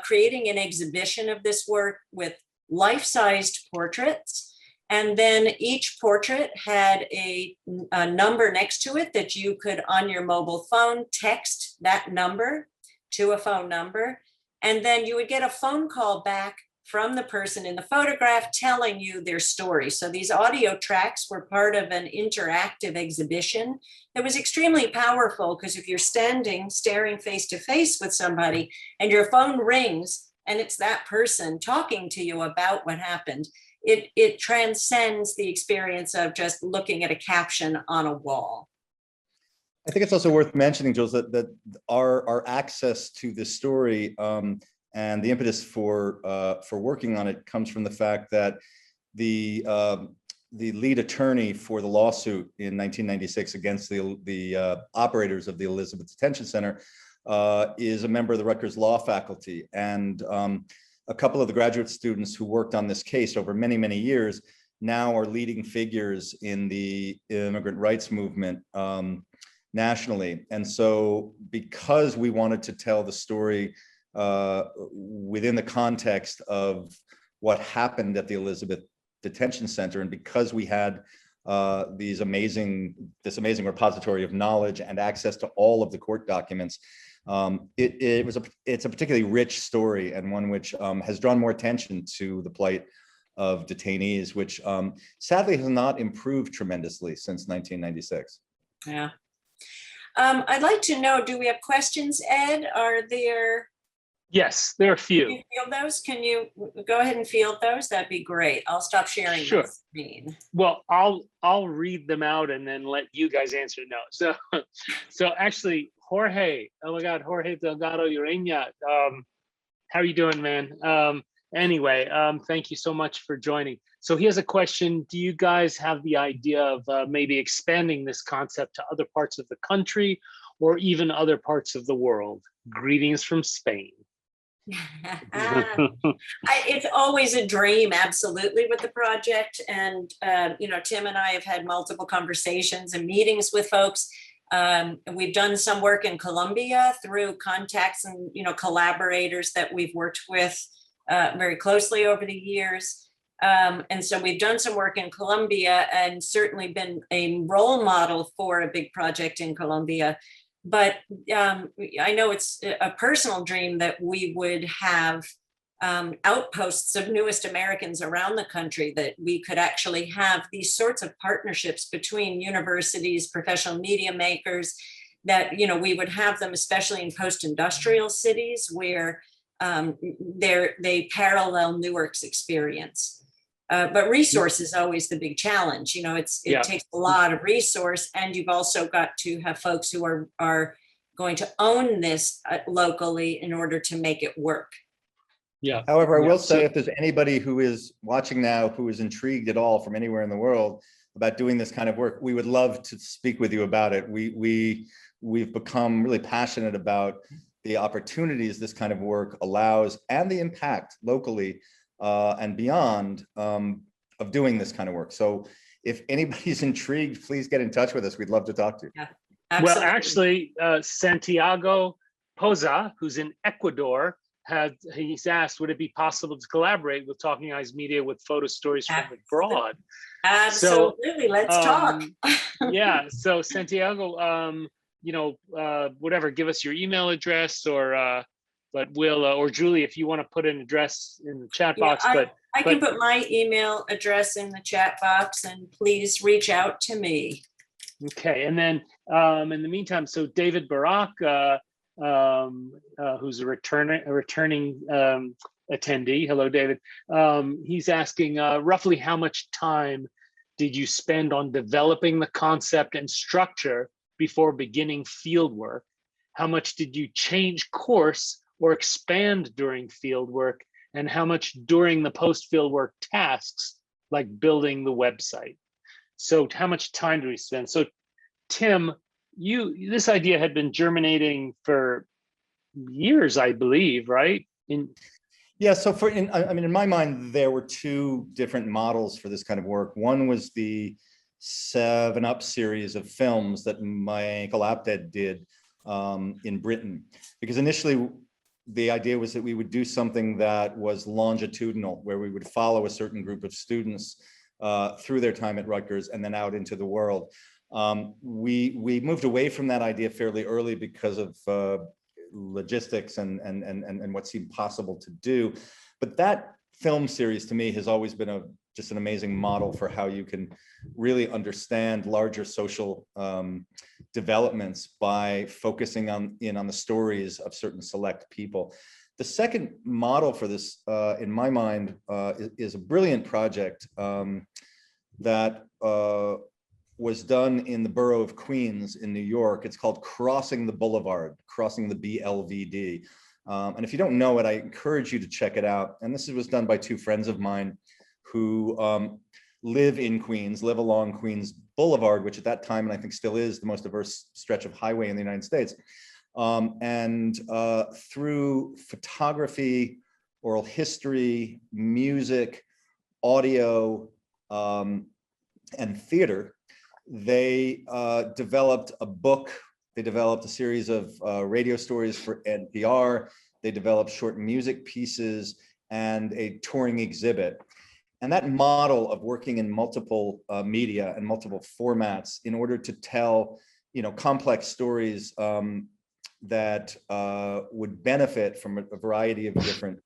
creating an exhibition of this work with life-sized portraits. And then each portrait had a number next to it that you could, on your mobile phone, text that number to a phone number. And then you would get a phone call back from the person in the photograph telling you their story. So these audio tracks were part of an interactive exhibition that was extremely powerful, because if you're staring face to face with somebody and your phone rings and it's that person talking to you about what happened, it transcends the experience of just looking at a caption on a wall. I think it's also worth mentioning, Jules, that our access to this story and the impetus for working on it comes from the fact that the lead attorney for the lawsuit in 1996 against the operators of the Elizabeth Detention Center is a member of the Rutgers law faculty, and a couple of the graduate students who worked on this case over many, many years now are leading figures in the immigrant rights movement nationally. And so because we wanted to tell the story within the context of what happened at the Elizabeth Detention Center, and because we had this amazing repository of knowledge and access to all of the court documents, it's a particularly rich story, and one which has drawn more attention to the plight of detainees, which sadly has not improved tremendously since 1996. Yeah. I'd like to know, do we have questions, Ed? Are there? Yes, there are a few. Can you field those? Can you go ahead and field those? That'd be great. I'll stop sharing Sure. my screen. Well, I'll read them out and then let you guys answer. No, so actually, Jorge, oh my God, Jorge Delgado Ureña, how are you doing, man? Anyway, thank you so much for joining. So here's a question. Do you guys have the idea of maybe expanding this concept to other parts of the country or even other parts of the world? Greetings from Spain. It's always a dream, absolutely, with the project. And, you know, Tim and I have had multiple conversations and meetings with folks. We've done some work in Colombia through contacts and, you know, collaborators that we've worked with very closely over the years. And so we've done some work in Colombia and certainly been a role model for a big project in Colombia. But I know it's a personal dream that we would have outposts of newest Americans around the country, that we could actually have these sorts of partnerships between universities, professional media makers, that, you know, we would have them, especially in post-industrial cities where they parallel Newark's experience. But resource is always the big challenge. You know, it takes a lot of resource, and you've also got to have folks who are going to own this locally in order to make it work. Yeah. However, I will say, if there's anybody who is watching now who is intrigued at all from anywhere in the world about doing this kind of work, we would love to speak with you about it. We've become really passionate about the opportunities this kind of work allows and the impact locally and beyond of doing this kind of work. So if anybody's intrigued, please get in touch with us. We'd love to talk to you. Yeah, well, actually, Santiago Poza, who's in Ecuador, he's asked, would it be possible to collaborate with Talking Eyes Media with photo stories from abroad? Absolutely, let's talk. Yeah, so Santiago, you know, whatever, give us your email address, or but we'll or Julie, if you want to put an address in the chat box. I can put my email address in the chat box, and please reach out to me. Okay, and then in the meantime, so David Barak, who's a returning attendee. Hello, David. He's asking roughly how much time did you spend on developing the concept and structure before beginning field work? How much did you change course or expand during field work? And how much during the post-field work tasks, like building the website? So how much time do we spend? So Tim, this idea had been germinating for years, I believe, right? Yeah, so in my mind, there were two different models for this kind of work. One was the 7 Up series of films that Michael Apted did in Britain, because initially the idea was that we would do something that was longitudinal, where we would follow a certain group of students through their time at Rutgers and then out into the world. We moved away from that idea fairly early because of logistics and what seemed possible to do. But that film series to me has always been just an amazing model for how you can really understand larger social developments by focusing on the stories of certain select people. The second model for this, in my mind, is a brilliant project that was done in the borough of Queens in New York. It's called Crossing the Boulevard, Crossing the BLVD. And if you don't know it, I encourage you to check it out. And this was done by 2 friends of mine who live in Queens, live along Queens Boulevard, which at that time, and I think still is, the most diverse stretch of highway in the United States. And through photography, oral history, music, audio, and theater, they developed a book. They developed a series of radio stories for NPR. They developed short music pieces and a touring exhibit. And that model of working in multiple media and multiple formats in order to tell, complex stories that would benefit from a variety of different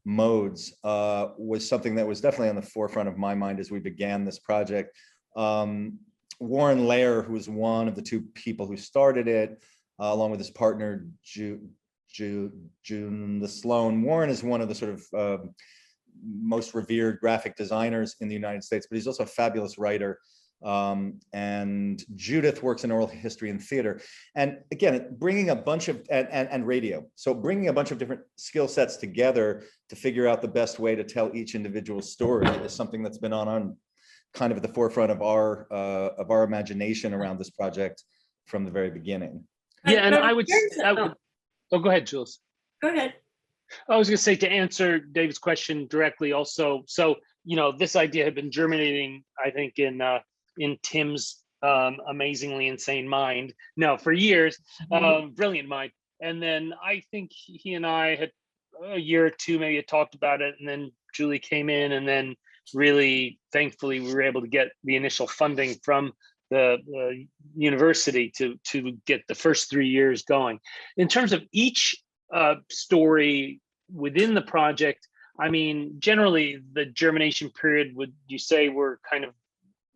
modes was something that was definitely on the forefront of my mind as we began this project. Warren Lair, who was one of the 2 people who started it, along with his partner, June Sloan. Warren is one of the sort of most revered graphic designers in the United States, but he's also a fabulous writer. And Judith works in oral history and theater. And again, bringing a bunch of, and radio. So bringing a bunch of different skill sets together to figure out the best way to tell each individual story is something that's been on kind of at the forefront of our imagination around this project from the very beginning. Yeah, and I would, oh, go ahead, Jules. Go ahead. I was going to say, to answer David's question directly also, so, you know, this idea had been germinating, I think, in Tim's amazingly insane mind. No, for years, brilliant mind. And then I think he and I had a year or two maybe had talked about it, and then Julie came in, and then really, thankfully, we were able to get the initial funding from the university to get the first 3 years going. In terms of each story within the project, I mean, generally the germination period, would you say, were kind of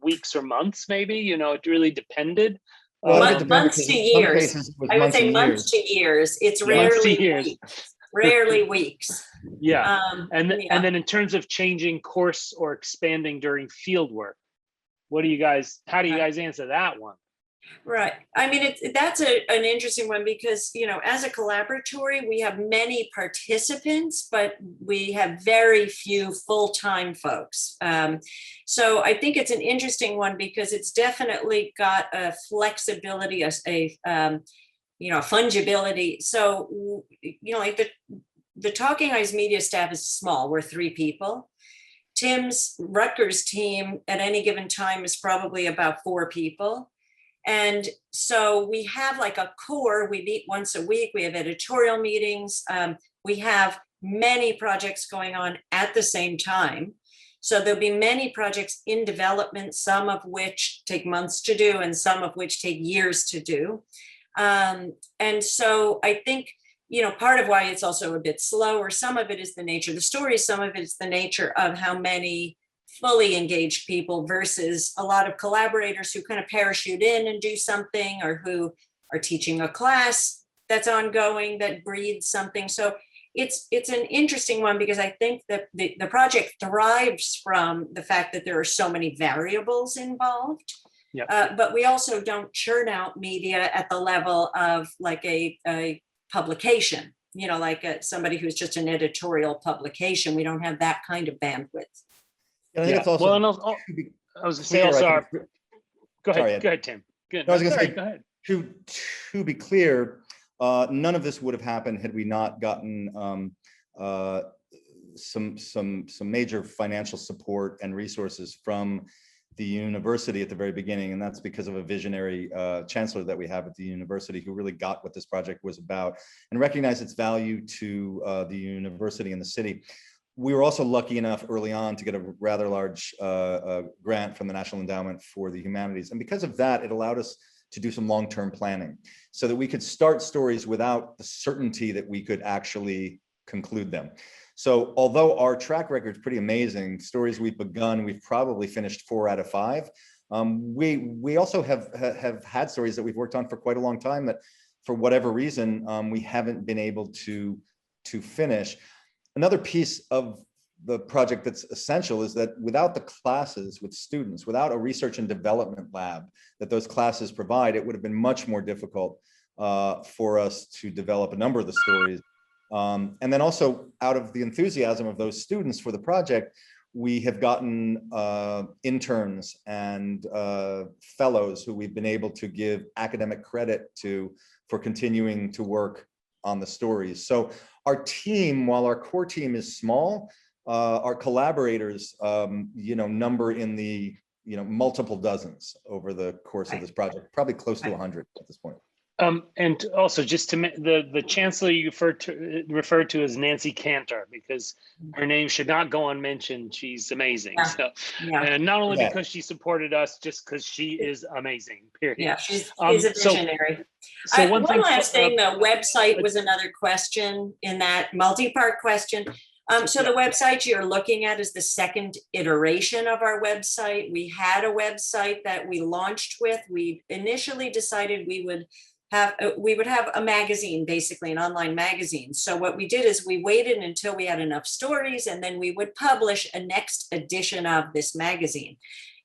weeks or months, maybe? You know, it really depended. Months to years. I would say months to years. It's rarely weeks. Rarely weeks. Yeah. And then in terms of changing course or expanding during field work, how do you guys answer that one? Right. I mean, that's an interesting one because, you know, as a collaboratory, we have many participants, but we have very few full-time folks. So I think it's an interesting one because it's definitely got a flexibility, a fungibility. So, you know, like the Talking Eyes media staff is small. We're 3 people. Tim's Rutgers team at any given time is probably about 4 people. And so we have like a core, we meet once a week, we have editorial meetings, we have many projects going on at the same time. So there'll be many projects in development, some of which take months to do and some of which take years to do. And so I think, you know, part of why it's also a bit slower, some of it is the nature of the story, some of it is the nature of how many fully engaged people versus a lot of collaborators who kind of parachute in and do something, or who are teaching a class that's ongoing that breeds something. So it's an interesting one because I think that the project thrives from the fact that there are so many variables involved. Yeah. But we also don't churn out media at the level of like a publication, you know, like somebody who's just an editorial publication. We don't have that kind of bandwidth. I think it's also, well, and I was going to say also, go ahead, Tim. Good. No, I was going to say, go ahead. To be clear, none of this would have happened had we not gotten some major financial support and resources from the university at the very beginning, and that's because of a visionary chancellor that we have at the university who really got what this project was about and recognized its value to the university and the city. We were also lucky enough early on to get a rather large grant from the National Endowment for the Humanities. And because of that, it allowed us to do some long-term planning so that we could start stories without the certainty that we could actually conclude them. So although our track record is pretty amazing, stories we've begun, we've probably finished 4 out of 5. We also have had stories that we've worked on for quite a long time that for whatever reason, we haven't been able to finish. Another piece of the project that's essential is that without the classes with students, without a research and development lab that those classes provide, it would have been much more difficult for us to develop a number of the stories. And then also out of the enthusiasm of those students for the project, we have gotten interns and fellows who we've been able to give academic credit to for continuing to work on the stories. So our team, while our core team is small, our collaborators, number in the, multiple dozens over the course of this project, probably close to 100 at this point. And also just to the chancellor you referred to as Nancy Cantor, because her name should not go unmentioned. She's amazing. Yeah. So, and not only because she supported us, just because she is amazing. Period. Yeah, she's a visionary. So one last thing, the website was another question in that multi-part question. So the website you're looking at is the second iteration of our website. We had a website that we launched with. We initially decided we would have a magazine, basically an online magazine. So what we did is we waited until we had enough stories, and then we would publish a next edition of this magazine.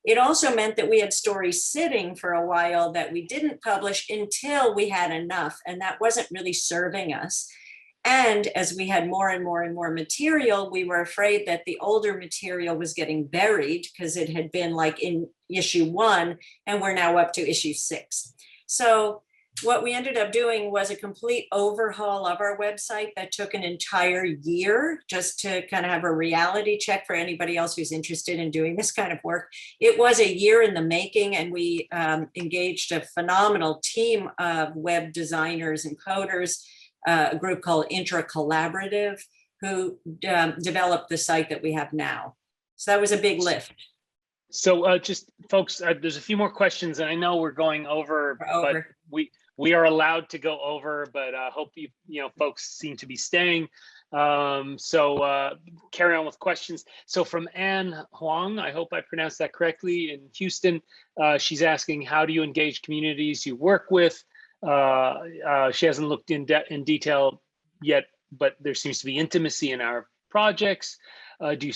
It also meant that we had stories sitting for a while that we didn't publish until we had enough, and that wasn't really serving us. And as we had more and more and more material, we were afraid that the older material was getting buried because it had been like in issue 1, and we're now up to issue 6. So what we ended up doing was a complete overhaul of our website that took an entire year just to kind of have a reality check for anybody else who's interested in doing this kind of work. It was a year in the making, and we engaged a phenomenal team of web designers and coders, a group called Collaborative, who developed the site that we have now. So that was a big lift. So just folks, there's a few more questions, and I know we're going over. But we are allowed to go over, but I hope you folks seem to be staying. So carry on with questions. So from Anne Huang, I hope I pronounced that correctly, in Houston, she's asking, how do you engage communities you work with? She hasn't looked in detail yet, but there seems to be intimacy in our projects. Do you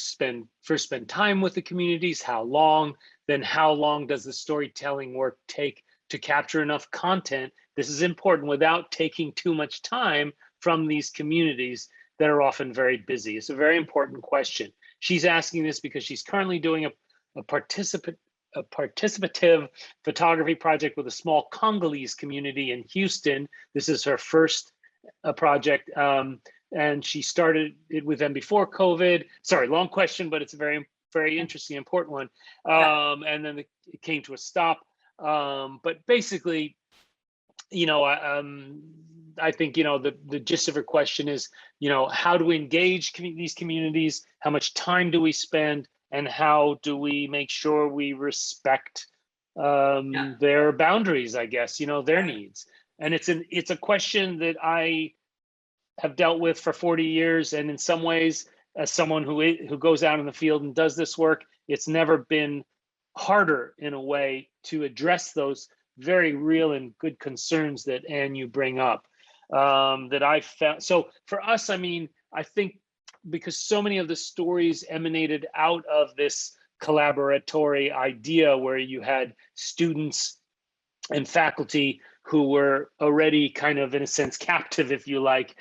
first spend time with the communities? How long? Then how long does the storytelling work take to capture enough content? This is important without taking too much time from these communities that are often very busy. It's a very important question. She's asking this because she's currently doing a participative photography project with a small Congolese community in Houston. This is her first project, and she started it with them before COVID. Sorry, long question, but it's a very, very interesting, important one. And then it came to a stop. But basically, I think, the gist of her question is, how do we engage these communities? How much time do we spend? And how do we make sure we respect their boundaries, I guess, their needs? And it's a question that I have dealt with for 40 years. And in some ways, as someone who goes out in the field and does this work, it's never been harder in a way to address those very real and good concerns that, Anne, you bring up, that I found. So for us, I think because so many of the stories emanated out of this collaboratory idea where you had students and faculty who were already kind of, in a sense, captive, if you like.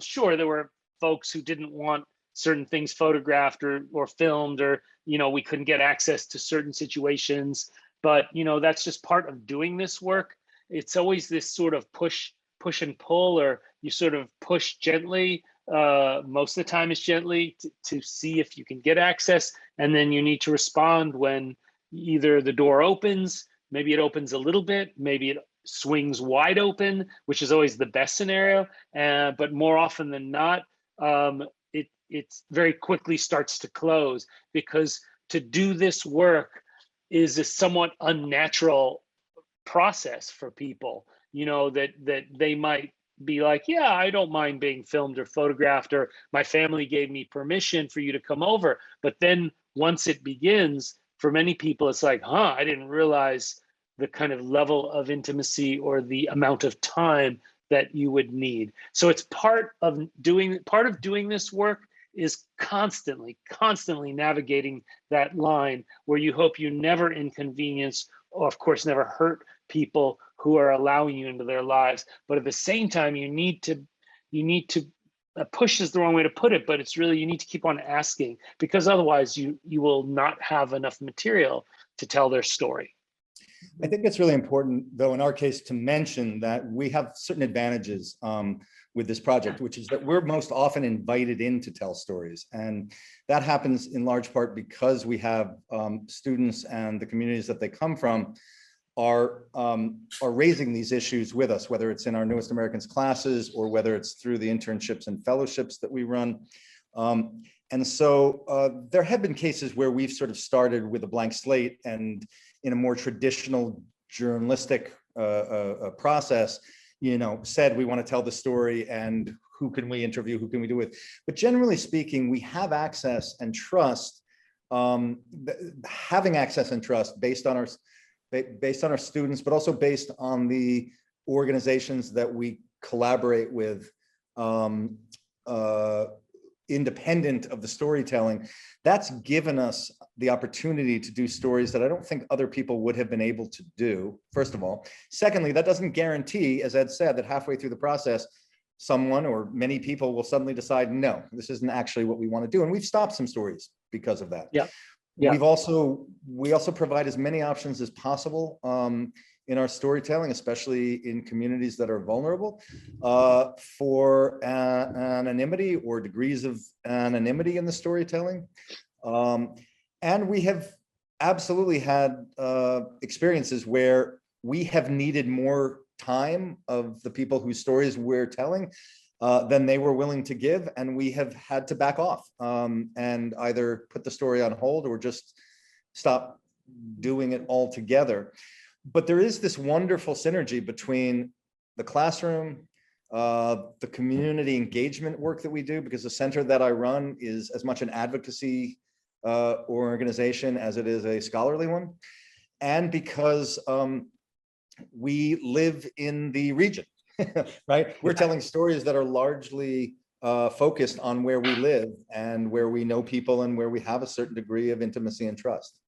Sure, there were folks who didn't want certain things photographed or filmed, or, we couldn't get access to certain situations. But, that's just part of doing this work. It's always this sort of push and pull, or you sort of push gently. Most of the time it's gently to see if you can get access. And then you need to respond when either the door opens, maybe it opens a little bit, maybe it swings wide open, which is always the best scenario. But more often than not, it very quickly starts to close, because to do this work is a somewhat unnatural process for people, that they might be like, yeah, I don't mind being filmed or photographed, or my family gave me permission for you to come over. But then once it begins, for many people, it's like, I didn't realize the kind of level of intimacy or the amount of time that you would need. So it's part of doing this work is constantly navigating that line where you hope you never inconvenience, or of course never hurt people who are allowing you into their lives. But at the same time, you need to push is the wrong way to put it, but it's really, you need to keep on asking, because otherwise you will not have enough material to tell their story. I think it's really important, though, in our case, to mention that we have certain advantages with this project, which is that we're most often invited in to tell stories. And that happens in large part because we have students and the communities that they come from are raising these issues with us, whether it's in our Newest Americans classes or whether it's through the internships and fellowships that we run. And so there have been cases where we've sort of started with a blank slate and in a more traditional journalistic process, said we want to tell the story and who can we interview, who can we do it with. But generally speaking, we have access and trust, having access and trust based on our students, but also based on the organizations that we collaborate with, independent of the storytelling, that's given us the opportunity to do stories that I don't think other people would have been able to do, first of all. Secondly, that doesn't guarantee, as Ed said, that halfway through the process, someone or many people will suddenly decide, no, this isn't actually what we want to do. And we've stopped some stories because of that. Yeah. Yeah. We also provide as many options as possible in our storytelling, especially in communities that are vulnerable, for anonymity or degrees of anonymity in the storytelling. And we have absolutely had experiences where we have needed more time of the people whose stories we're telling than they were willing to give, and we have had to back off and either put the story on hold or just stop doing it altogether. But there is this wonderful synergy between the classroom, the community engagement work that we do, because the center that I run is as much an advocacy organization as it is a scholarly one, and because we live in the region, right? We're telling stories that are largely focused on where we live and where we know people and where we have a certain degree of intimacy and trust.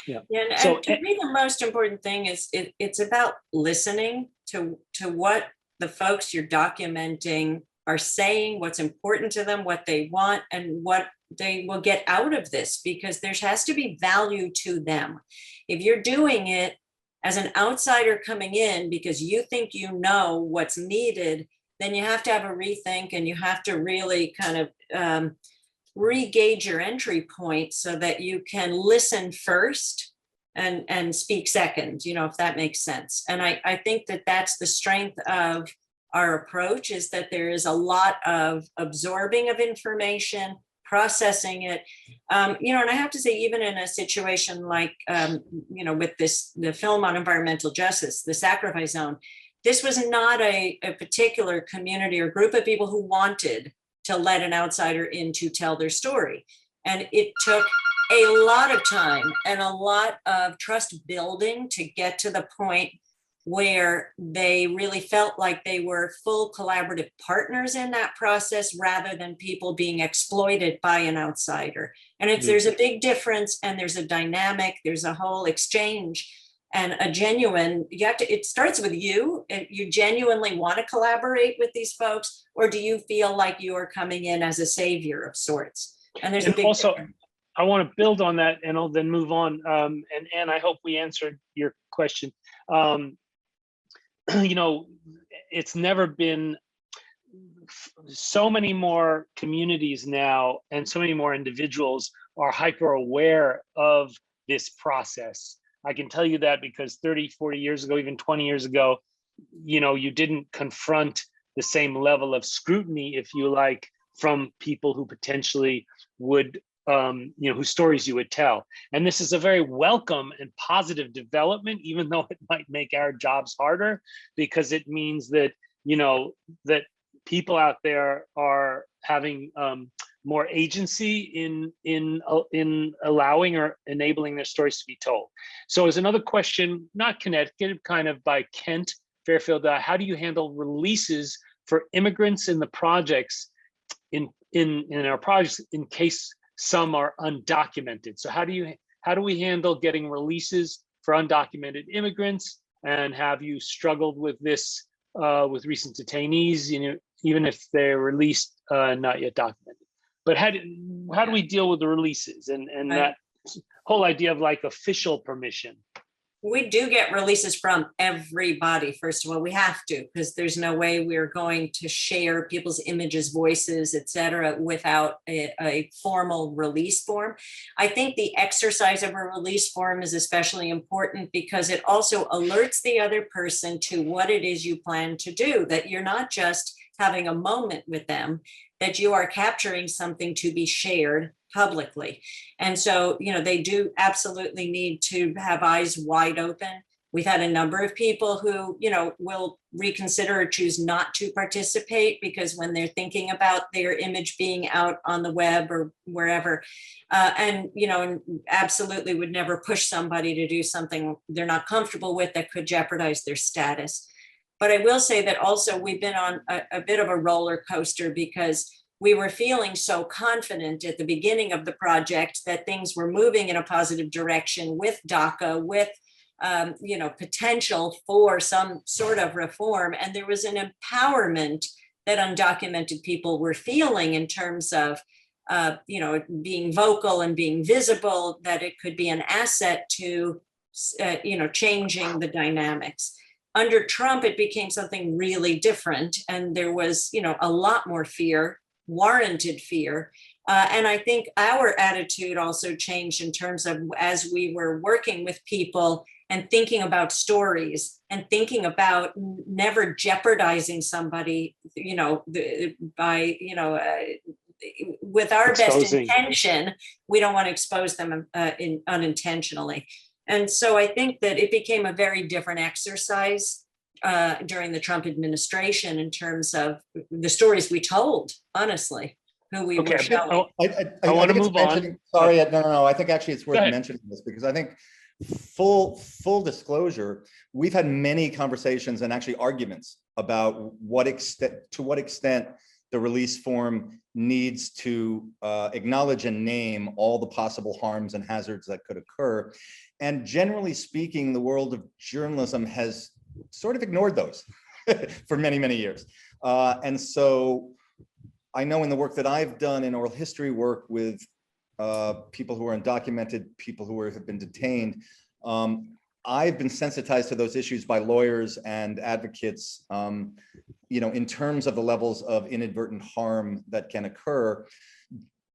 Yeah, and to me, the most important thing is it's about listening to what the folks you're documenting are saying, what's important to them, what they want, and what they will get out of this, because there has to be value to them. If you're doing it as an outsider coming in because you think you know what's needed, then you have to have a rethink, and you have to really kind of re-gauge your entry point so that you can listen first and speak second, if that makes sense. And I think that that's the strength of our approach, is that there is a lot of absorbing of information, processing it, and I have to say, even in a situation like, with the film on environmental justice, The Sacrifice Zone, this was not a particular community or group of people who wanted to let an outsider in to tell their story. And it took a lot of time and a lot of trust building to get to the point where they really felt like they were full collaborative partners in that process, rather than people being exploited by an outsider. And there's a big difference, and there's a dynamic, there's a whole exchange, and a genuine, it starts with you. You genuinely want to collaborate with these folks, or do you feel like you are coming in as a savior of sorts? And there's a big also difference. I want to build on that, and I'll then move on. And Anne, I hope we answered your question. It's never been so many more communities now, and so many more individuals are hyper aware of this process. I can tell you that because 30, 40 years ago, even 20 years ago, you didn't confront the same level of scrutiny, if you like, from people who potentially would, whose stories you would tell. And this is a very welcome and positive development, even though it might make our jobs harder, because it means that, that people out there are having more agency in allowing or enabling their stories to be told. So as another question, not Connecticut, kind of by Kent Fairfield, how do you handle releases for immigrants in the projects, in our projects, in case some are undocumented? So how do we handle getting releases for undocumented immigrants? And have you struggled with this with recent detainees, even if they're released not yet documented? But how do we deal with the releases and that whole idea of like official permission? We do get releases from everybody. First of all, we have to, because there's no way we're going to share people's images, voices, etc., without a formal release form. I think the exercise of a release form is especially important because it also alerts the other person to what it is you plan to do, that you're not just having a moment with them, that you are capturing something to be shared publicly. And so, they do absolutely need to have eyes wide open. We've had a number of people who, will reconsider or choose not to participate because when they're thinking about their image being out on the web or wherever, and absolutely would never push somebody to do something they're not comfortable with that could jeopardize their status. But I will say that also we've been on a bit of a roller coaster because we were feeling so confident at the beginning of the project that things were moving in a positive direction with DACA, with potential for some sort of reform. And there was an empowerment that undocumented people were feeling in terms of, being vocal and being visible, that it could be an asset to, changing the dynamics. Under Trump, it became something really different. And there was, a lot more fear, warranted fear. And I think our attitude also changed in terms of, as we were working with people and thinking about stories and thinking about never jeopardizing somebody, with our best intention, we don't want to expose them unintentionally. And so I think that it became a very different exercise during the Trump administration in terms of the stories we told, honestly, who we were showing. I want to move on. Sorry, no. I think actually it's worth mentioning this because I think full disclosure, we've had many conversations and actually arguments about to what extent the release form needs to acknowledge and name all the possible harms and hazards that could occur. And generally speaking, the world of journalism has sort of ignored those for many, many years. And so I know in the work that I've done in oral history work with people who are undocumented, people who have been detained, I've been sensitized to those issues by lawyers and advocates, in terms of the levels of inadvertent harm that can occur.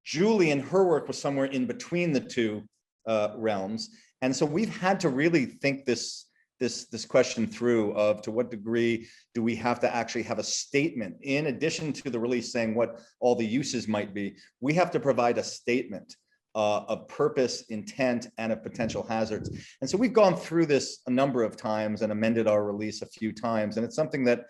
Julie and her work was somewhere in between the two realms. And so we've had to really think this question through of to what degree do we have to actually have a statement in addition to the release saying what all the uses might be. We have to provide a statement of purpose, intent, and of potential hazards. And so we've gone through this a number of times and amended our release a few times. And it's something that,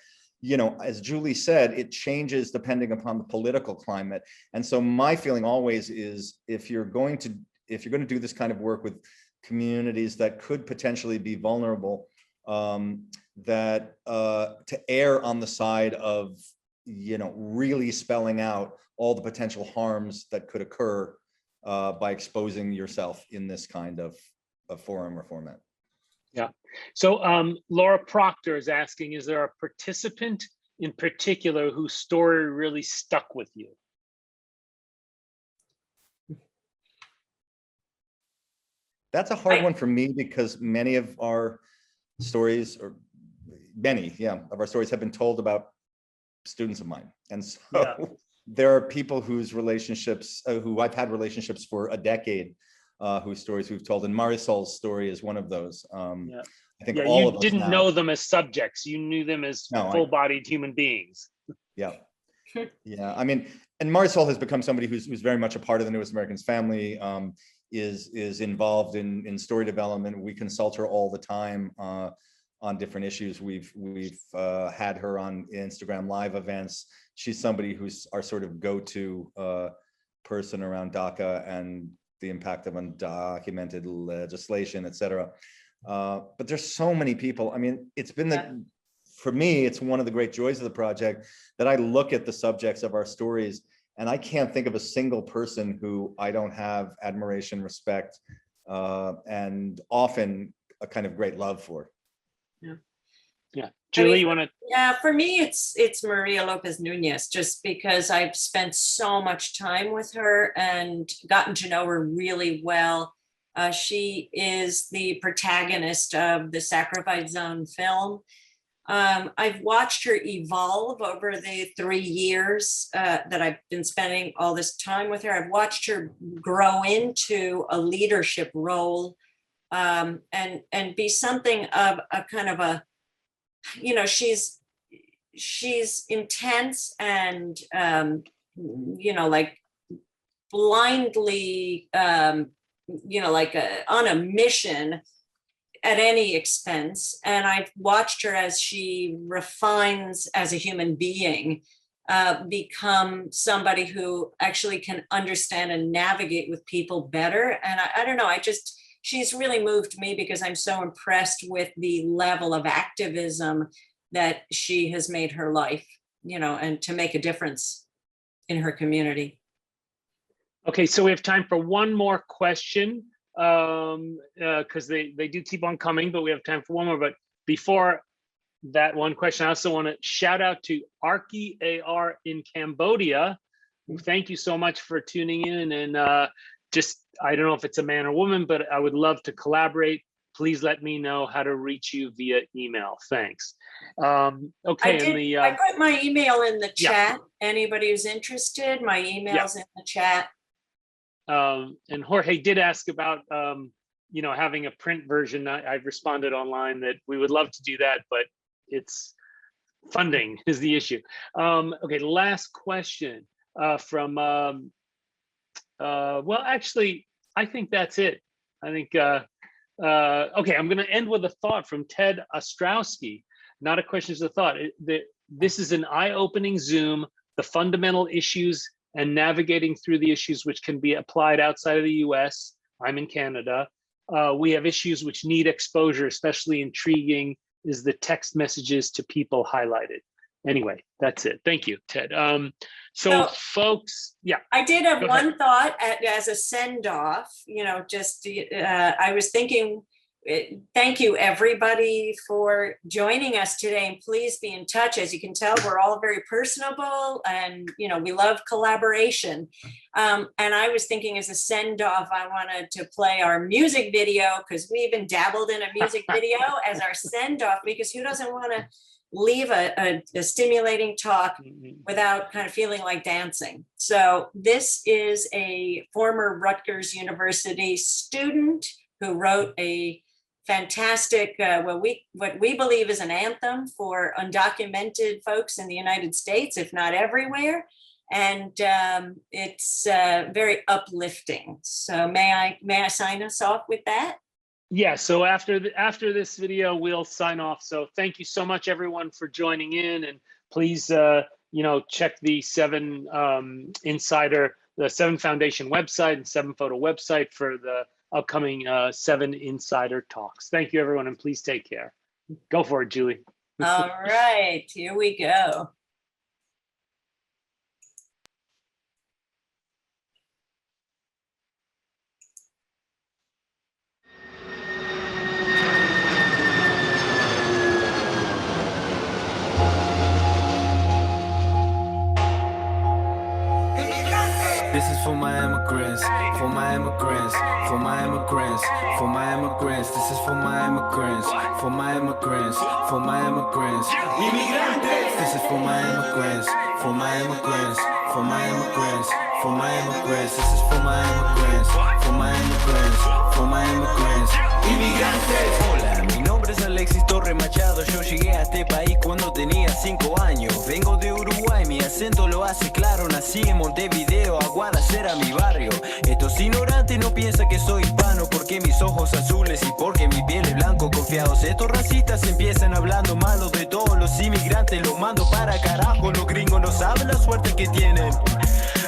as Julie said, it changes depending upon the political climate. And so my feeling always is if you're going to do this kind of work with communities that could potentially be vulnerable, that to err on the side of, really spelling out all the potential harms that could occur by exposing yourself in this kind of forum or format. Yeah. So Laura Proctor is asking, is there a participant in particular whose story really stuck with you? That's a hard one for me because many of our stories, of our stories have been told about students of mine. And so there are people whose relationships, who I've had relationships for a decade, whose stories we've told. And Marisol's story is one of those. I think all of us didn't now know them as subjects. You knew them as full-bodied human beings. Yeah. Yeah. I mean, and Marisol has become somebody who's very much a part of the Newest Americans family, is involved in story development. We consult her all the time on different issues. We've had her on Instagram live events. She's somebody who's our sort of go-to person around DACA and the impact of undocumented legislation, et cetera. But there's so many people. I mean, it's been for me, it's one of the great joys of the project that I look at the subjects of our stories and I can't think of a single person who I don't have admiration, respect, and often a kind of great love for. Yeah. Julie, you want to? Yeah, for me, it's Maria Lopez Nunez, just because I've spent so much time with her and gotten to know her really well. She is the protagonist of the Sacrifice Zone film. I've watched her evolve over the 3 years that I've been spending all this time with her. I've watched her grow into a leadership role and be something of a kind of a, she's intense and, like blindly, on a mission at any expense. And I've watched her as she refines as a human being, become somebody who actually can understand and navigate with people better. And I don't know, she's really moved me because I'm so impressed with the level of activism that she has made her life, and to make a difference in her community. Okay, so we have time for one more question, because they do keep on coming, but we have time for one more. But before that one question, I also want to shout out to Arki AR in Cambodia. Thank you so much for tuning in, and I don't know if it's a man or woman, but I would love to collaborate. Please let me know how to reach you via email. Thanks. Okay. I put my email in the chat. Anybody who's interested, my email's in the chat. And Jorge did ask about, having a print version. I've responded online that we would love to do that, but it's funding is the issue. Okay, last question from, well, actually, I think that's it. I think, okay, I'm gonna end with a thought from Ted Ostrowski. Not a question, it's a thought. This is an eye-opening Zoom, the fundamental issues and navigating through the issues which can be applied outside of the US. I'm in Canada. We have issues which need exposure, especially intriguing is the text messages to people highlighted. Anyway, that's it. Thank you, Ted. So folks, I did have one thought as a send-off, I was thinking, thank you everybody for joining us today, and please be in touch. As you can tell, we're all very personable, and we love collaboration. And I was thinking as a send-off, I wanted to play our music video, because we even dabbled in a music video as our send-off, because who doesn't want to leave a stimulating talk without kind of feeling like dancing? So this is a former Rutgers University student who wrote a fantastic, what we believe is an anthem for undocumented folks in the United States, if not everywhere. And it's very uplifting. So may I sign us off with that? Yeah, so after this video, we'll sign off. So thank you so much, everyone, for joining in, and please, check the the 7 Foundation website and 7 Photo website for the upcoming 7 Insider Talks. Thank you, everyone, and please take care. Go for it, Julie. All right, here we go. This is for my immigrants, for my immigrants, for my immigrants, for my immigrants. This is for my immigrants, for my immigrants, for my immigrants. Immigrantes. This is for my immigrants, for my immigrants, for my immigrants, for my immigrants. This is for my immigrants, for my immigrants, for my immigrants. Immigrantes. Hola, mi nombre es Alexis Torre Machado. Yo llegué a este país cuando tenía 5 años. Vengo de Uruguay, mi acento lo hace claro. Nací en Montevideo, Aguadacera, mi barrio. Estos ignorantes no piensan que soy hispano porque mis ojos azules y porque mi piel es blanco. Confiados, estos racistas empiezan hablando malo de todos los inmigrantes. Los mando para carajo, los gringos no saben la suerte que tienen.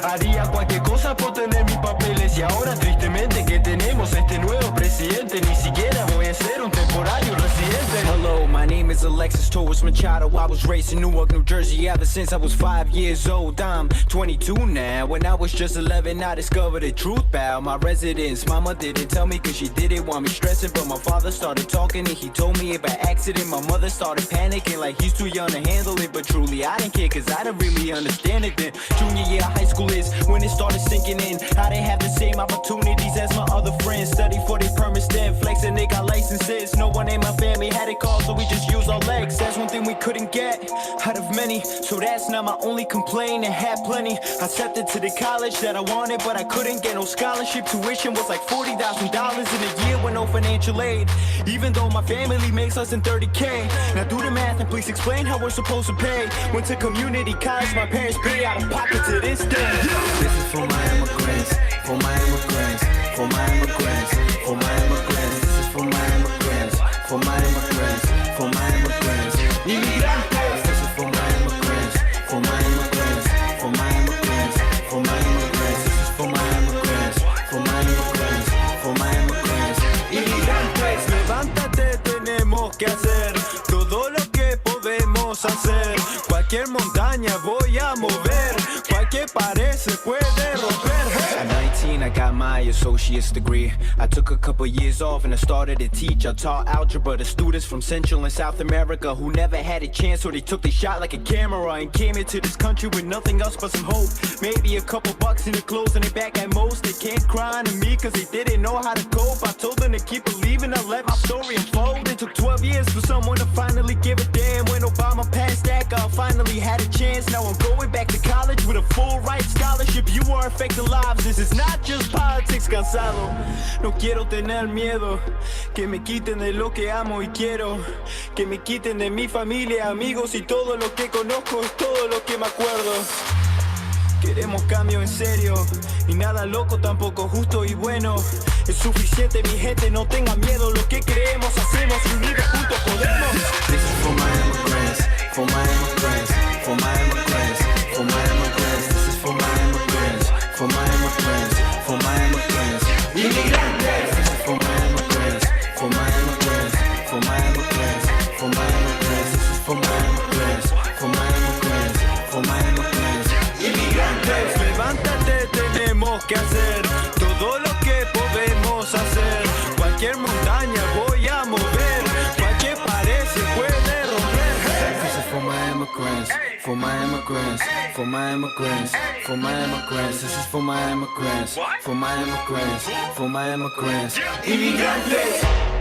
Haría cualquier cosa por tener mis papeles y ahora tristemente que tenemos este nuevo presidente, ni siquiera voy a ser un temporario residente. Hello, my name is Alexis Torres Machado. I was raised in Newark, New Jersey ever since I was 5 years old. I'm 22 now. When I was just 11, I discovered the truth about my residence. Mama didn't tell me cause she didn't want me stressing, but my father started talking and he told me by accident. My mother started panicking like he's too young to handle it, but truly I didn't care cause I didn't really understand it then. Junior year of high school is when it started sinking in. I didn't have the same opportunities as my other friends. Study for their permits, then flex, and they got licenses. No one in my family had a car, so we just used our legs. That's one thing we couldn't get out of many, so that's not my only complaint. And had plenty. I accepted to the college that I wanted, but I couldn't get no scholarship. Tuition was like $40,000 in a year with no financial aid, even though my family makes less than 30K. Now do the math and please explain how we're supposed to pay. Went to community college, my parents pay out of pocket to this day. This is for my immigrants, for my immigrants, for my immigrants, for my immigrants. This is for my immigrants, for my immigrants, for my immigrants. Immigrantes. This is for my immigrants, for my immigrants, for my immigrants, for my immigrants. This is for my immigrants, for my immigrants, for my immigrants. Immigrantes. Levántate, tenemos que hacer todo lo que podemos hacer. Cualquier montaña voy a mover, cualquier parece puede romper. At 19, I got my associate's degree. I took a couple years off and I started to teach. I taught algebra to students from Central and South America who never had a chance, so they took the shot like a camera and came into this country with nothing else but some hope. Maybe a couple bucks in their clothes and they back at most. They can't cry to me cause they didn't know how to cope. I told them to keep believing, I let my story unfold. It took 12 years for someone to finally give a damn. When Obama passed DACA, I finally had a chance. Now I'm going back to college with a full ride scholarship. You are affecting lives, this is not just politics. Cansado, no quiero tener miedo, que me quiten de lo que amo y quiero, que me quiten de mi familia, amigos y todo lo que conozco es todo lo que me acuerdo. Queremos cambio en serio, y nada loco, tampoco justo y bueno. Es suficiente mi gente, no tengan miedo, lo que creemos hacemos y unidos juntos podemos. This is for my immigrants, for my immigrants, for my immigrants, for my immigrants. This is for my immigrants, for my immigrants, for my immigrants. Inmigrantes. This is for my immigrants, for my immigrants, for my immigrants, for my immigrants. This is for my immigrants, for my immigrants, for my immigrants. Inmigrantes, levántate, tenemos que hacer todo lo que podemos hacer. Cualquier montaña voy a mover, cualquier pared se puede romper. This is for my immigrants, for my immigrants, for my immigrants, for my immigrants. This is for my immigrants, for my immigrants, for my immigrants. Inmigrantes.